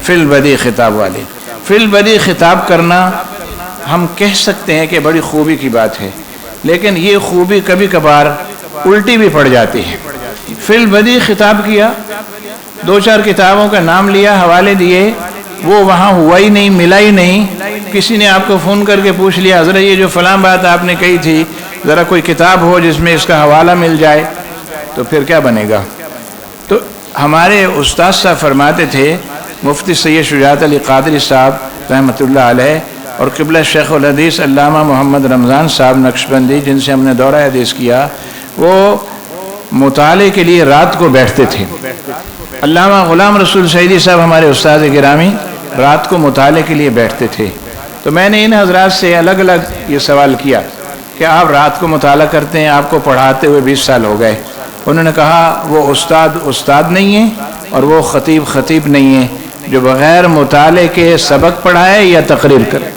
فی البدیع خطاب والے، فی البدیع خطاب کرنا ہم کہہ سکتے ہیں کہ بڑی خوبی کی بات ہے، لیکن یہ خوبی کبھی کبھار الٹی بھی پڑ جاتی ہے۔ فی البدیع خطاب کیا، دو چار کتابوں کا نام لیا، حوالے دیے، وہ وہاں ہوا ہی نہیں، ملا ہی نہیں، کسی نے آپ کو فون کر کے پوچھ لیا حضرت یہ جو فلاں بات آپ نے کہی تھی ذرا کوئی کتاب ہو جس میں اس کا حوالہ مل جائے، تو پھر کیا بنے گا؟ تو ہمارے استاد صاحب فرماتے تھے، مفتی سید شجاعت علی قادری صاحب رحمۃ اللہ علیہ اور قبلہ شیخ الحدیث علامہ محمد رمضان صاحب نقشبندی، جن سے ہم نے دورہ حدیث کیا، وہ مطالعے کے لیے رات کو بیٹھتے تھے۔ علامہ غلام رسول سعیدی صاحب ہمارے استاد گرامی رات کو مطالعے کے لیے بیٹھتے تھے۔ تو میں نے ان حضرات سے الگ الگ یہ سوال کیا کہ آپ رات کو مطالعہ کرتے ہیں، آپ کو پڑھاتے ہوئے 20 سال ہو گئے۔ انہوں نے کہا وہ استاد نہیں ہے اور وہ خطیب نہیں ہے جو بغیر مطالعے کے سبق پڑھائے یا تقریر کرے۔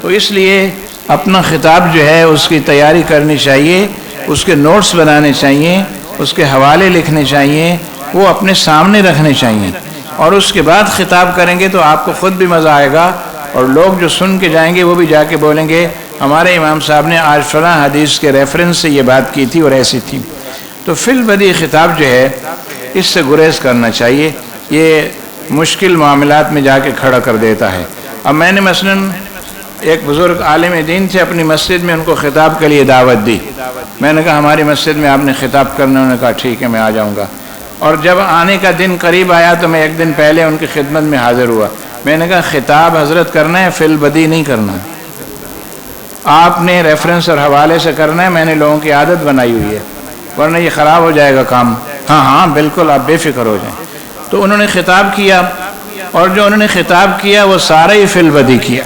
تو اس لیے اپنا خطاب جو ہے اس کی تیاری کرنی چاہیے، اس کے نوٹس بنانے چاہیے، اس کے حوالے لکھنے چاہیے، وہ اپنے سامنے رکھنے چاہیے، اور اس کے بعد خطاب کریں گے تو آپ کو خود بھی مزہ آئے گا، اور لوگ جو سن کے جائیں گے وہ بھی جا کے بولیں گے ہمارے امام صاحب نے آج فلاں حدیث کے ریفرنس سے یہ بات کی تھی اور ایسی تھی۔ تو فی البدیع خطاب جو ہے اس سے گریز کرنا چاہیے، یہ مشکل معاملات میں جا کے کھڑا کر دیتا ہے۔ اب میں نے مثلاً ایک بزرگ عالم دین تھے، اپنی مسجد میں ان کو خطاب کے لیے دعوت دی۔ میں نے کہا ہماری مسجد میں آپ نے خطاب کرنا، انہوں نے کہا ٹھیک ہے میں آ جاؤں گا۔ اور جب آنے کا دن قریب آیا تو میں ایک دن پہلے ان کی خدمت میں حاضر ہوا۔ میں نے کہا خطاب حضرت کرنا ہے، فی البدیع نہیں کرنا، آپ نے ریفرنس اور حوالے سے کرنا ہے، میں نے لوگوں کی عادت بنائی ہوئی ہے، ورنہ یہ خراب ہو جائے گا کام۔ ہاں بالکل آپ بے فکر ہو جائیں۔ تو انہوں نے خطاب کیا، اور جو انہوں نے خطاب کیا وہ سارا ہی فی البدیع کیا۔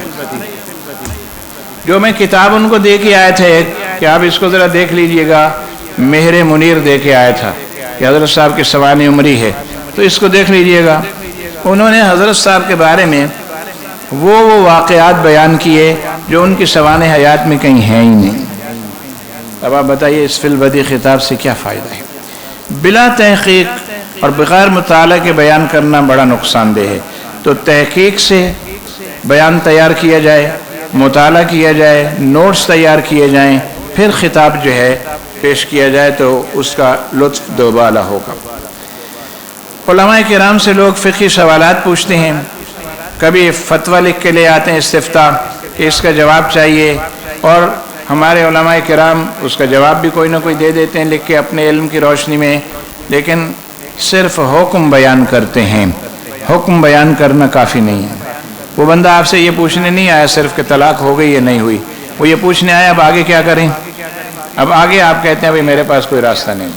جو میں کتاب ان کو دے کے آئے تھے کہ آپ اس کو ذرا دیکھ لیجئے گا، مہر منیر دے کے آیا تھا کہ حضرت صاحب کی سوانح عمری ہے تو اس کو دیکھ لیجئے گا۔ انہوں نے حضرت صاحب کے بارے میں وہ واقعات بیان کیے جو ان کی سوانح حیات میں کہیں ہیں ہی نہیں۔ اب آپ بتائیے اس فی البدیع خطاب سے کیا فائدہ ہے؟ بلا تحقیق اور بغیر مطالعہ کے بیان کرنا بڑا نقصان دہ ہے۔ تو تحقیق سے بیان تیار کیا جائے، مطالعہ کیا جائے، نوٹس تیار کیے جائیں، پھر خطاب جو ہے پیش کیا جائے تو اس کا لطف دوبالا ہوگا۔ علماء کرام سے لوگ فقہی سوالات پوچھتے ہیں، کبھی فتویٰ لکھ کے لے آتے ہیں استفتاء کہ اس کا جواب چاہیے، اور ہمارے علماء کرام اس کا جواب بھی کوئی نہ کوئی دے دیتے ہیں لکھ کے اپنے علم کی روشنی میں، لیکن صرف حکم بیان کرتے ہیں۔ حکم بیان کرنا کافی نہیں ہے۔ وہ بندہ آپ سے یہ پوچھنے نہیں آیا صرف کہ طلاق ہو گئی یا نہیں ہوئی، وہ یہ پوچھنے آیا اب آگے کیا کریں۔ اب آگے آپ کہتے ہیں بھئی میرے پاس کوئی راستہ نہیں،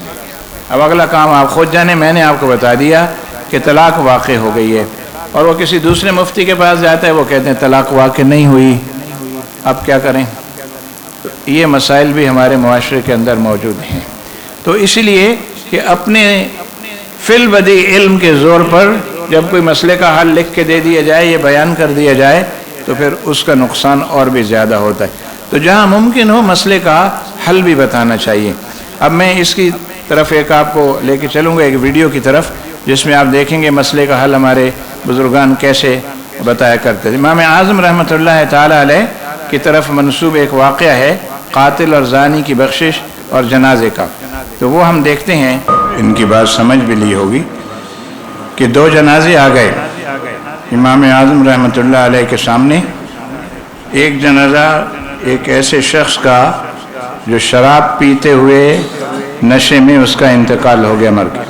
اب اگلا کام آپ خود جانیں، میں نے آپ کو بتا دیا کہ طلاق واقع ہو گئی ہے، اور وہ کسی دوسرے مفتی کے پاس جاتا ہے، وہ کہتے ہیں طلاق واقع نہیں ہوئی، اب کیا کریں۔ یہ مسائل بھی ہمارے معاشرے کے اندر موجود ہیں۔ تو اس لیے کہ اپنے فی البدی علم کے زور پر جب کوئی مسئلے کا حل لکھ کے دے دیا جائے، یہ بیان کر دیا جائے، تو پھر اس کا نقصان اور بھی زیادہ ہوتا ہے۔ تو جہاں ممکن ہو مسئلے کا حل بھی بتانا چاہیے۔ اب میں اس کی طرف ایک آپ کو لے کے چلوں گا، ایک ویڈیو کی طرف، جس میں آپ دیکھیں گے مسئلے کا حل ہمارے بزرگان کیسے بتایا کرتے تھے۔ امام اعظم رحمۃ اللہ تعالی علیہ کی طرف منسوب ایک واقعہ ہے قاتل اور زانی کی بخشش اور جنازے کا، تو وہ ہم دیکھتے ہیں۔ ان کی بات سمجھ بھی لی ہوگی کہ دو جنازے آ گئے امام اعظم رحمۃ اللہ علیہ کے سامنے۔ ایک جنازہ ایک ایسے شخص کا جو شراب پیتے ہوئے نشے میں اس کا انتقال ہو گیا، مر گیا،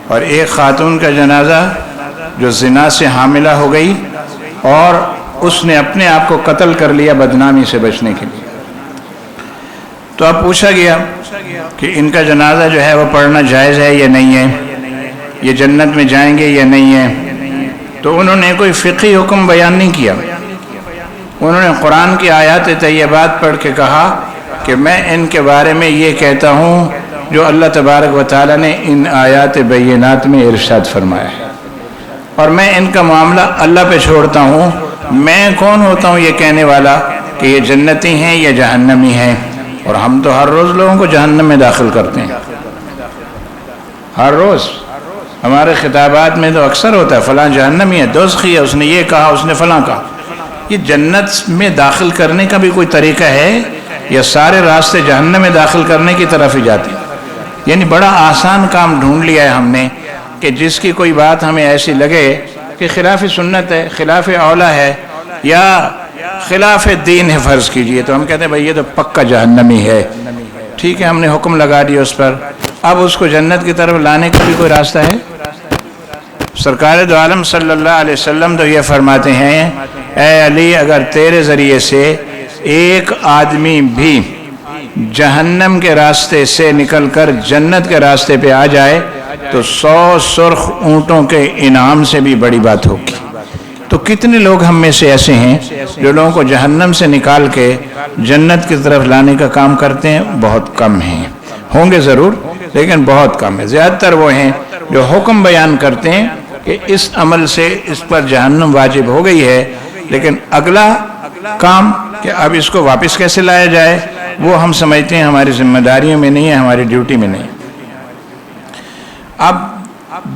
اور ایک خاتون کا جنازہ جو زنا سے حاملہ ہو گئی اور اس نے اپنے آپ کو قتل کر لیا بدنامی سے بچنے کے لیے۔ تو اب پوچھا گیا کہ ان کا جنازہ جو ہے وہ پڑھنا جائز ہے یا نہیں ہے، یہ جنت میں جائیں گے یا نہیں ہے۔ تو انہوں نے کوئی فقہی حکم بیان نہیں کیا، انہوں نے قرآن کی آیات طیبات پڑھ کے کہا کہ میں ان کے بارے میں یہ کہتا ہوں جو اللہ تبارک و تعالیٰ نے ان آیات بینات میں ارشاد فرمایا ہے، اور میں ان کا معاملہ اللہ پہ چھوڑتا ہوں۔ میں کون ہوتا ہوں یہ کہنے والا کہ یہ جنتی ہیں یا جہنمی ہیں، اور ہم تو ہر روز لوگوں کو جہنم میں داخل کرتے ہیں، ہر روز ہمارے خطابات میں تو اکثر ہوتا ہے فلاں جہنمی ہے، دوزخی ہے، اس نے یہ کہا، اس نے فلاں کہا۔ یہ جنت میں داخل کرنے کا بھی کوئی طریقہ ہے یا سارے راستے جہنم میں داخل کرنے کی طرف ہی جاتے ہیں؟ یعنی بڑا آسان کام ڈھونڈ لیا ہے ہم نے کہ جس کی کوئی بات ہمیں ایسی لگے کہ خلاف سنت ہے، خلاف اولا ہے یا خلاف دین ہے فرض کیجئے، تو ہم کہتے ہیں بھئی یہ تو پکا جہنمی ہے، ٹھیک ہے ہم نے حکم لگا دیا اس پر۔ اب اس کو جنت کی طرف لانے کا بھی کوئی راستہ ہے؟ سرکار دو عالم صلی اللہ علیہ وسلم تو یہ فرماتے ہیں، اے علی اگر تیرے ذریعے سے ایک آدمی بھی جہنم کے راستے سے نکل کر جنت کے راستے پہ آ جائے تو 100 سرخ اونٹوں کے انعام سے بھی بڑی بات ہوگی۔ تو کتنے لوگ ہم میں سے ایسے ہیں جو لوگوں کو جہنم سے نکال کے جنت کی طرف لانے کا کام کرتے ہیں؟ بہت کم ہیں، ہوں گے ضرور لیکن بہت کم ہے۔ زیادہ تر وہ ہیں جو حکم بیان کرتے ہیں کہ اس عمل سے اس پر جہنم واجب ہو گئی ہے، لیکن اگلا کام کہ اب اس کو واپس کیسے لایا جائے وہ ہم سمجھتے ہیں ہماری ذمہ داریوں میں نہیں ہے، ہماری ڈیوٹی میں نہیں۔ اب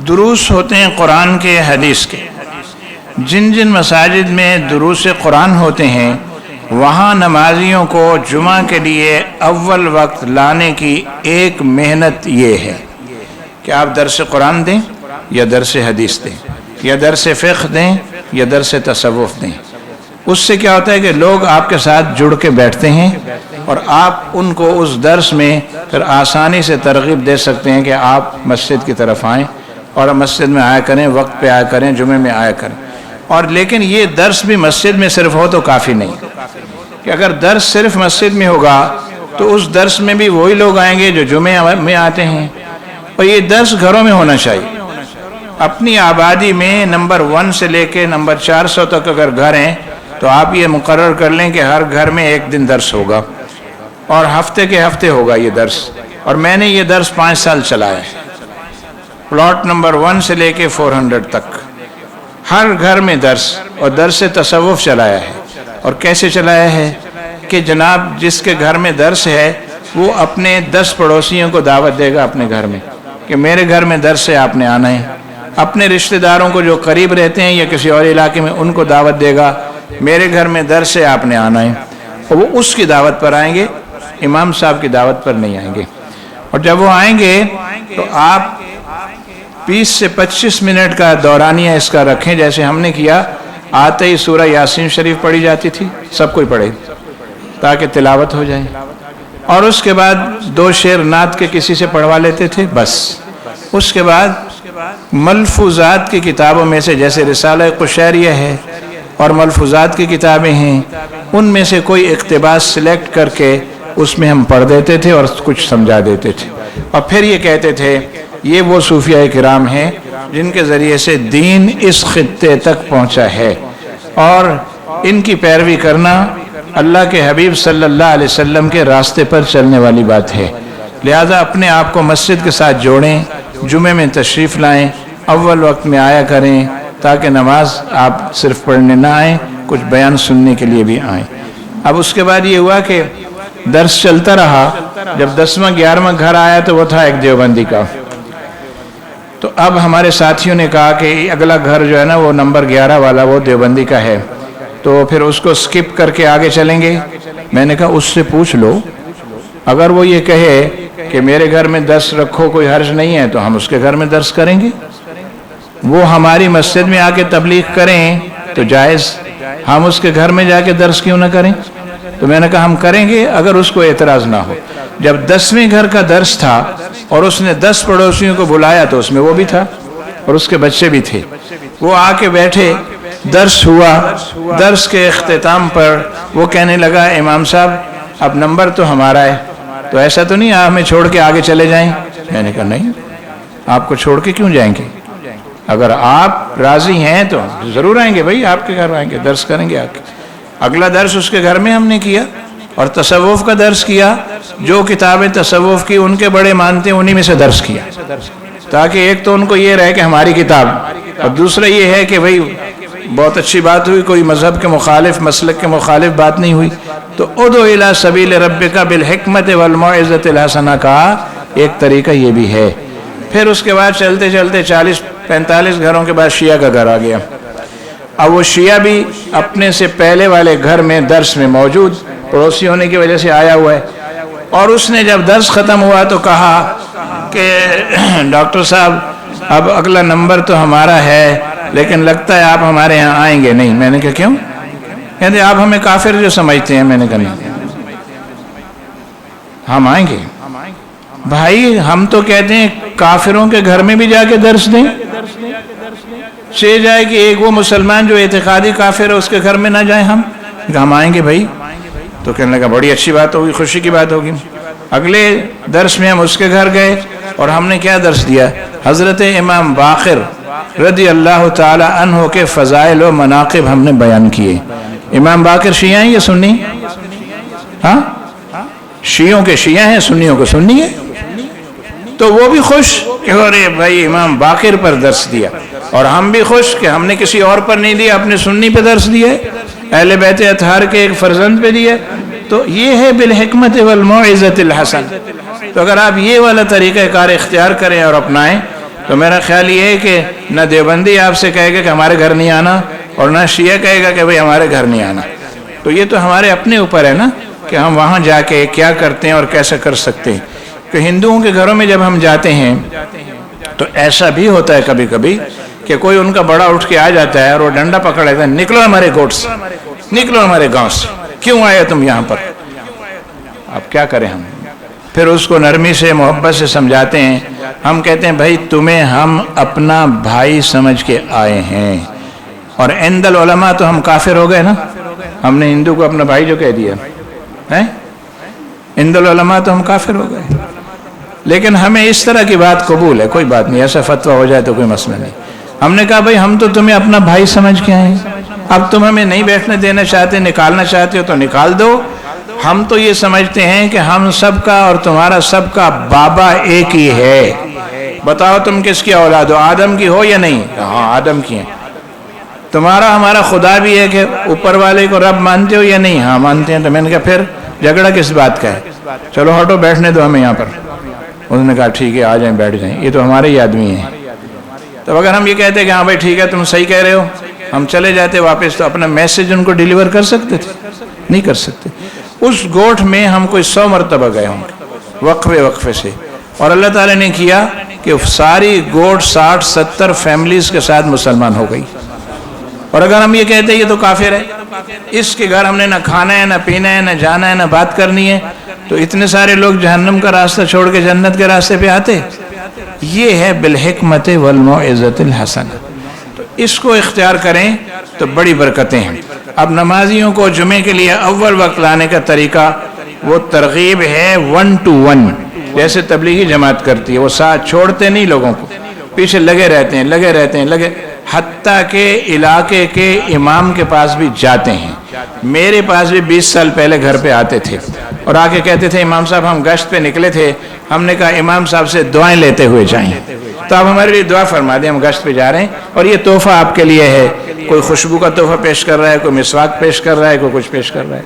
دروس ہوتے ہیں قرآن کے، حدیث کے۔ جن جن مساجد میں دروس قرآن ہوتے ہیں وہاں نمازیوں کو جمعہ کے لیے اول وقت لانے کی ایک محنت یہ ہے کہ آپ درس قرآن دیں یا درس حدیث دیں یا درس فقہ دیں یا درس تصوف دیں۔ اس سے کیا ہوتا ہے کہ لوگ آپ کے ساتھ جڑ کے بیٹھتے ہیں اور آپ ان کو اس درس میں پھر آسانی سے ترغیب دے سکتے ہیں کہ آپ مسجد کی طرف آئیں اور مسجد میں آیا کریں، وقت پہ آیا کریں، جمعے میں آیا کریں۔ اور لیکن یہ درس بھی مسجد میں صرف ہو تو کافی نہیں، کہ اگر درس صرف مسجد میں ہوگا تو اس درس میں بھی وہی لوگ آئیں گے جو جمعے میں آتے ہیں، اور یہ درس گھروں میں ہونا چاہیے۔ اپنی آبادی میں نمبر 1 سے لے کے نمبر 400 تک اگر گھر ہیں تو آپ یہ مقرر کر لیں کہ ہر گھر میں ایک دن درس ہوگا اور ہفتے کے ہفتے ہوگا یہ درس۔ اور میں نے یہ درس 5 سال چلایا ہے، پلاٹ نمبر 1 سے لے کے 400 تک ہر گھر میں درس، اور درس تصوف چلایا ہے۔ اور کیسے چلایا ہے کہ جناب جس کے گھر میں درس ہے وہ اپنے 10 پڑوسیوں کو دعوت دے گا اپنے گھر میں کہ میرے گھر میں درس ہے، آپ نے آنا ہے، اپنے رشتہ داروں کو جو قریب رہتے ہیں یا کسی اور علاقے میں ان کو دعوت دے گا، میرے گھر میں درس ہے آپ نے آنا ہے، اور وہ اس کی دعوت پر آئیں گے، امام صاحب کی دعوت پر نہیں آئیں گے۔ اور جب وہ آئیں گے تو آپ 20 سے 25 منٹ کا دورانیہ اس کا رکھیں، جیسے ہم نے کیا، آتے ہی سورہ یاسین شریف پڑھی جاتی تھی، سب کوئی پڑھے تاکہ تلاوت ہو جائے، اور اس کے بعد 2 شعر نعت کے کسی سے پڑھوا لیتے تھے بس۔ اس کے بعد ملفوظات کی کتابوں میں سے، جیسے رسالہ قشیریہ ہے اور ملفوظات کی کتابیں ہیں، ان میں سے کوئی اقتباس سلیکٹ کر کے اس میں ہم پڑھ دیتے تھے اور کچھ سمجھا دیتے تھے، اور پھر یہ کہتے تھے یہ وہ صوفیاء کرام ہیں جن کے ذریعے سے دین اس خطے تک پہنچا ہے، اور ان کی پیروی کرنا اللہ کے حبیب صلی اللہ علیہ وسلم کے راستے پر چلنے والی بات ہے۔ لہذا اپنے آپ کو مسجد کے ساتھ جوڑیں، جمعے میں تشریف لائیں، اول وقت میں آیا کریں، تاکہ نماز آپ صرف پڑھنے نہ آئیں، کچھ بیان سننے کے لیے بھی آئیں۔ اب اس کے بعد یہ ہوا کہ درس چلتا رہا، جب 10واں 11واں گھر آیا تو وہ تھا ایک دیوبندی کا، تو اب ہمارے ساتھیوں نے کہا کہ اگلا گھر جو ہے نا وہ نمبر 11 والا وہ دیوبندی کا ہے، تو پھر اس کو سکپ کر کے آگے چلیں گے۔ میں نے کہا اس سے پوچھ لو، اگر وہ یہ کہے کہ میرے گھر میں درس رکھو کوئی حرج نہیں ہے تو ہم اس کے گھر میں درس کریں گے، وہ ہماری مسجد میں آ کے تبلیغ کریں تو جائز، ہم اس کے گھر میں جا کے درس کیوں نہ کریں؟ تو میں نے کہا ہم کریں گے اگر اس کو اعتراض نہ ہو۔ جب 10ویں گھر کا درس تھا اور اس نے 10 پڑوسیوں کو بلایا تو اس میں وہ بھی تھا اور اس کے بچے بھی تھے، وہ آ کے بیٹھے، درس ہوا، درس کے اختتام پر وہ کہنے لگا امام صاحب اب نمبر تو ہمارا ہے، تو ایسا تو نہیں آپ ہمیں چھوڑ کے آگے چلے جائیں؟ میں نے کہا نہیں، آپ کو چھوڑ کے کیوں جائیں گے؟ اگر آپ راضی ہیں تو ضرور آئیں گے بھائی، آپ کے گھر آئیں گے، درس کریں گے آ کے۔ اگلا درس اس کے گھر میں ہم نے کیا اور تصوف کا درس کیا، جو کتابیں تصوف کی ان کے بڑے مانتے ہیں انہی میں سے درس کیا، تاکہ ایک تو ان کو یہ رہے کہ ہماری کتاب، اور دوسرا یہ ہے کہ بھئی بہت اچھی بات ہوئی، کوئی مذہب کے مخالف، مسلک کے مخالف بات نہیں ہوئی۔ تو ادعو الی سبیل ربک بالحکمت والموعظۃ الحسنہ کا ایک طریقہ یہ بھی ہے۔ پھر اس کے بعد چلتے چلتے 40-45 گھروں کے بعد شیعہ کا گھر آ گیا۔ اب وہ شیعہ بھی اپنے سے پہلے والے گھر میں درس میں موجود، پڑوسی ہونے کی وجہ سے آیا ہوا ہے، اور اس نے جب درس ختم ہوا تو کہا کہ ڈاکٹر صاحب اب اگلا نمبر تو ہمارا ہے لیکن لگتا ہے آپ ہمارے یہاں آئیں گے نہیں۔ میں نے کہا کیوں؟ کہتے آپ ہمیں کافر جو سمجھتے ہیں۔ میں نے کہا نہیں، ہم آئیں گے۔ بھائی ہم تو کہتے ہیں کافروں کے گھر میں بھی جا کے درس دیں، چہ جائے کہ ایک وہ مسلمان جو اعتقادی کافر ہے اس کے گھر میں نہ جائیں ہم آئیں گے بھائی۔ تو کہنے لگا بڑی اچھی بات ہوگی، خوشی کی بات ہوگی۔ اگلے درس میں ہم اس کے گھر گئے اور ہم نے کیا درس دیا؟ حضرت امام باقر رضی اللہ تعالی عنہ کے فضائل و مناقب ہم نے بیان کیے۔ امام باقر شیعہ ہیں یا سنی؟ ہاں، شیعوں کے شیعہ ہیں، سنیوں کو سنی ہے۔ تو وہ بھی خوش کہ ارے بھائی امام باقر پر درس دیا، اور ہم بھی خوش کہ ہم نے کسی اور پر نہیں دیا، اپنے سنی پہ درس دیا ہے، اہل بیت اطہار کے ایک فرزند پہ دیا۔ تو یہ ہے بالحکمت والموعظۃ الحسن۔ تو اگر آپ یہ والا طریقہ کار اختیار کریں اور اپنائیں تو میرا خیال یہ ہے کہ نہ دیوبندی آپ سے کہے گا کہ ہمارے گھر نہیں آنا، اور نہ شیعہ کہے گا کہ بھئی ہمارے گھر نہیں آنا۔ تو یہ تو ہمارے اپنے اوپر ہے نا کہ ہم وہاں جا کے کیا کرتے ہیں اور کیسا کر سکتے ہیں۔ کہ ہندوؤں کے گھروں میں جب ہم جاتے ہیں تو ایسا بھی ہوتا ہے کبھی کبھی کہ کوئی ان کا بڑا اٹھ کے آ جاتا ہے اور وہ ڈنڈا پکڑ لیتا ہے، نکلو ہمارے گوٹ سے، نکلو ہمارے گاؤں سے، کیوں آئے تم یہاں پر؟ اب کیا کریں ہم؟ پھر اس کو نرمی سے محبت سے سمجھاتے ہیں۔ ہم کہتے ہیں بھائی تمہیں ہم اپنا بھائی سمجھ کے آئے ہیں، اور عند العلماء تو ہم کافر ہو گئے نا، ہم نے ہندو کو اپنا بھائی جو کہہ دیا ہے، عند العلماء تو ہم کافر ہو گئے۔ لیکن ہمیں اس طرح کی بات قبول ہے، کوئی بات نہیں، ایسا فتویٰ ہو جائے تو کوئی مسئلہ نہیں۔ ہم نے کہا بھائی ہم تو تمہیں اپنا بھائی سمجھ کے آئے ہیں، اب تم ہمیں نہیں بیٹھنے دینا چاہتے، نکالنا چاہتے ہو تو نکال دو۔ ہم تو یہ سمجھتے ہیں کہ ہم سب کا اور تمہارا سب کا بابا ایک ہی ہے۔ بتاؤ تم کس کی اولاد ہو، آدم کی ہو یا نہیں؟ ہاں آدم کی ہیں۔ تمہارا ہمارا خدا بھی ہے کہ اوپر والے کو رب مانتے ہو یا نہیں؟ ہاں مانتے ہیں۔ تو میں نے کہا پھر جھگڑا کس بات کا ہے؟ چلو ہٹو، بیٹھنے دو ہمیں یہاں پر۔ انہوں نے کہا ٹھیک ہے آ جائیں، بیٹھ جائیں، یہ تو ہمارے ہی آدمی ہیں۔ تو اگر ہم یہ کہتے کہ ہاں بھائی ٹھیک ہے تم صحیح کہہ رہے ہو، ہم چلے جاتے واپس، تو اپنا میسج ان کو ڈیلیور کر سکتے تھے؟ نہیں کر سکتے۔ اس گوٹھ میں ہم کوئی 100 مرتبہ گئے ہوں گے وقفے سے، اور اللہ تعالیٰ نے کیا کہ ساری گوٹھ 60-70 فیملیز کے ساتھ مسلمان ہو گئی۔ اور اگر ہم یہ کہتے ہیں یہ تو کافر ہے، اس کے گھر ہم نے نہ کھانا ہے، نہ پینا ہے، نہ جانا ہے، نہ بات کرنی ہے، تو اتنے سارے لوگ جہنم کا راستہ چھوڑ کے جنت کے راستے پہ آتے۔ یہ ہے بالحکمت والموعظۃ الحسنہ، تو اس کو اختیار کریں تو بڑی برکتیں ہیں۔ اب نمازیوں کو جمعے کے لیے اول وقت لانے کا طریقہ وہ ترغیب ہے 1 to 1، جیسے تبلیغی جماعت کرتی ہے، وہ ساتھ چھوڑتے نہیں لوگوں کو، پیچھے لگے رہتے ہیں، حتیٰ کہ علاقے کے امام کے پاس بھی جاتے ہیں۔ میرے پاس بھی 20 سال پہلے گھر پہ آتے تھے اور آ کے کہتے تھے امام صاحب ہم گشت پہ نکلے تھے، ہم نے کہا امام صاحب سے دعائیں لیتے ہوئے جائیں، تو آپ ہمارے لیے دعا فرما دیں، ہم گشت پہ جا رہے ہیں اور یہ تحفہ آپ کے لیے ہے۔ کوئی خوشبو کا تحفہ پیش کر رہا ہے، کوئی مسواک پیش کر رہا ہے، کوئی کچھ پیش کر رہا ہے۔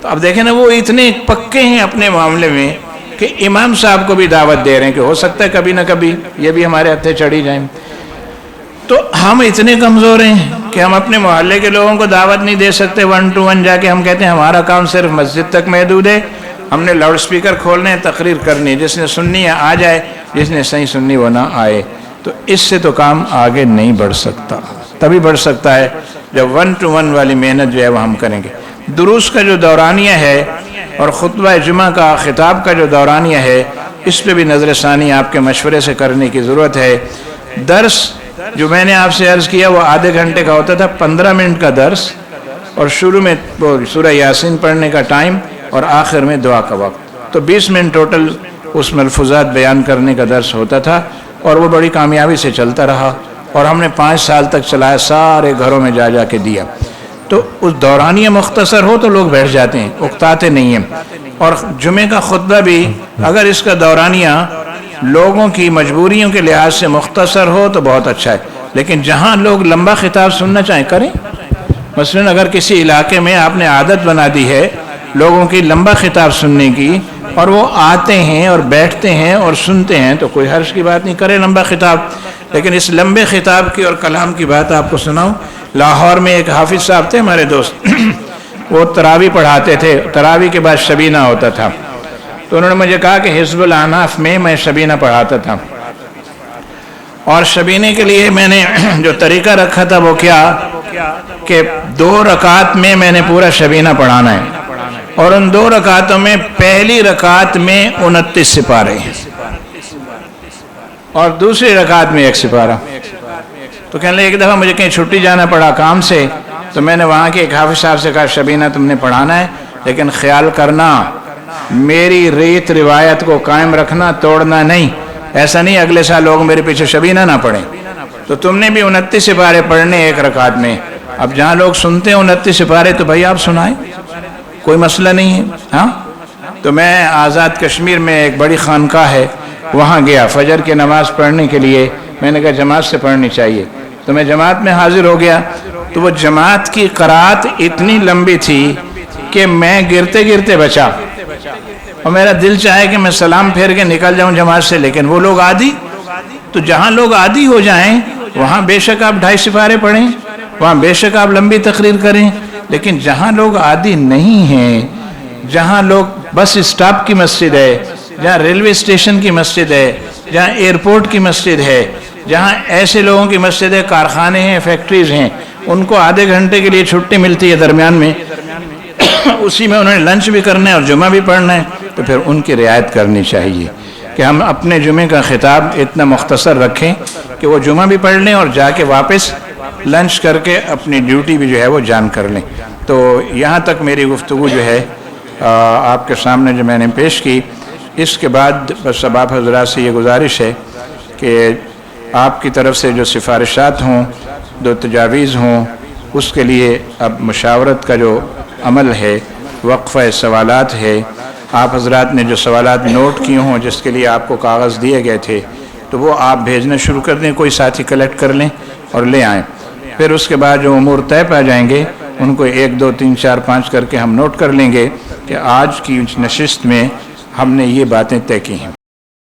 تو اب دیکھیں نا، وہ اتنے پکے ہیں اپنے معاملے میں کہ امام صاحب کو بھی دعوت دے رہے ہیں کہ ہو سکتا ہے کبھی نہ کبھی یہ بھی ہمارے ہتھے چڑھی جائیں۔ تو ہم اتنے کمزور ہیں کہ ہم اپنے محلے کے لوگوں کو دعوت نہیں دے سکتے 1 to 1 جا کے۔ ہم کہتے ہیں ہمارا کام صرف مسجد تک محدود ہے، ہم نے لاؤڈ سپیکر کھولنے ہیں، تقریر کرنی ہے، جس نے سننی ہے آ جائے، جس نے صحیح سننی وہ نہ آئے۔ تو اس سے تو کام آگے نہیں بڑھ سکتا، تبھی بڑھ سکتا ہے جب 1 to 1 والی محنت جو ہے وہ ہم کریں گے۔ دروس کا جو دورانیہ ہے اور خطبہ جمعہ کا خطاب کا جو دورانیہ ہے، اس پہ بھی نظر ثانی آپ کے مشورے سے کرنے کی ضرورت ہے۔ درس جو میں نے آپ سے عرض کیا وہ آدھے گھنٹے کا ہوتا تھا، 15 منٹ کا درس، اور شروع میں وہ سورہ یاسین پڑھنے کا ٹائم اور آخر میں دعا کا وقت، تو 20 منٹ ٹوٹل اس ملفوظات بیان کرنے کا درس ہوتا تھا، اور وہ بڑی کامیابی سے چلتا رہا، اور ہم نے 5 سال تک چلایا، سارے گھروں میں جا کے دیا۔ تو اس دورانیہ مختصر ہو تو لوگ بیٹھ جاتے ہیں، اکتاتے نہیں ہیں۔ اور جمعے کا خطبہ بھی اگر اس کا دورانیہ لوگوں کی مجبوریوں کے لحاظ سے مختصر ہو تو بہت اچھا ہے، لیکن جہاں لوگ لمبا خطاب سننا چاہیں کریں۔ مثلا اگر کسی علاقے میں آپ نے عادت بنا دی ہے لوگوں کی لمبا خطاب سننے کی، اور وہ آتے ہیں اور بیٹھتے ہیں اور سنتے ہیں، تو کوئی حرج کی بات نہیں، کرے لمبا خطاب۔ لیکن اس لمبے خطاب کی اور کلام کی بات آپ کو سناؤں، لاہور میں ایک حافظ صاحب تھے ہمارے دوست، وہ تراویح پڑھاتے تھے، تراویح کے بعد شبینہ ہوتا تھا، تو انہوں نے مجھے کہا کہ حزب الاعناف میں شبینہ پڑھاتا تھا، اور شبینے کے لیے میں نے جو طریقہ رکھا تھا وہ کیا کہ 2 رکعت میں نے پورا شبینہ پڑھانا ہے، اور ان 2 رکعتوں میں پہلی رکعت میں 29 سپارے اور دوسری رکعت میں 1 سپارہ۔ تو کہنے لگے ایک دفعہ مجھے کہیں چھٹی جانا پڑا کام سے، تو میں نے وہاں کے ایک حافظ صاحب سے کہا شبینہ تم نے پڑھانا ہے، لیکن خیال کرنا میری ریت روایت کو قائم رکھنا، توڑنا نہیں، ایسا نہیں اگلے سال لوگ میرے پیچھے شبینہ نہ پڑھیں۔ تو تم نے بھی 29 سپارے پڑھنے 1 رکعت میں۔ اب جہاں لوگ سنتے ہیں 29 سپارے تو بھائی آپ سنائیں، کوئی مسئلہ نہیں ہے۔ ہاں، تو میں آزاد کشمیر میں ایک بڑی خانقاہ ہے، وہاں گیا فجر کی نماز پڑھنے کے لیے، میں نے کہا جماعت سے پڑھنی چاہیے، تو میں جماعت میں حاضر ہو گیا، تو وہ جماعت کی قرات اتنی لمبی تھی کہ میں گرتے بچا، اور میرا دل چاہے کہ میں سلام پھیر کے نکل جاؤں جماعت سے، لیکن وہ لوگ عادی، تو جہاں لوگ عادی ہو جائیں وہاں بے شک آپ 2.5 سپارے پڑھیں، وہاں بے شک آپ لمبی تقریر کریں، لیکن جہاں لوگ عادی نہیں ہیں، جہاں لوگ بس اسٹاپ کی مسجد ہے، جہاں ریلوے اسٹیشن کی مسجد ہے، جہاں ایئرپورٹ کی مسجد ہے، جہاں ایسے لوگوں کی مسجد ہے، کارخانے ہیں، فیکٹریز ہیں، ان کو آدھے گھنٹے کے لیے چھٹی ملتی ہے درمیان میں، اسی میں انہوں نے لنچ بھی کرنا ہے اور جمعہ بھی پڑھنا ہے، تو پھر ان کی رعایت کرنی چاہیے کہ ہم اپنے جمعے کا خطاب اتنا مختصر رکھیں کہ وہ جمعہ بھی پڑھ لیں اور جا کے واپس لنچ کر کے اپنی ڈیوٹی بھی جو ہے وہ جان کر لیں۔ تو یہاں تک میری گفتگو جو ہے آپ کے سامنے جو میں نے پیش کی، اس کے بعد بس اب آپ حضرات سے یہ گزارش ہے کہ آپ کی طرف سے جو سفارشات ہوں، جو تجاویز ہوں، اس کے لیے اب مشاورت کا جو عمل ہے، وقفہ سوالات ہے، آپ حضرات نے جو سوالات نوٹ کیے ہوں جس کے لیے آپ کو کاغذ دیے گئے تھے، تو وہ آپ بھیجنا شروع کر دیں، کوئی ساتھی کلیکٹ کر لیں اور لے آئیں۔ پھر اس کے بعد جو امور طے پا جائیں گے ان کو 1 2 3 4 5 کر کے ہم نوٹ کر لیں گے کہ آج کی نشست میں ہم نے یہ باتیں طے کی ہیں۔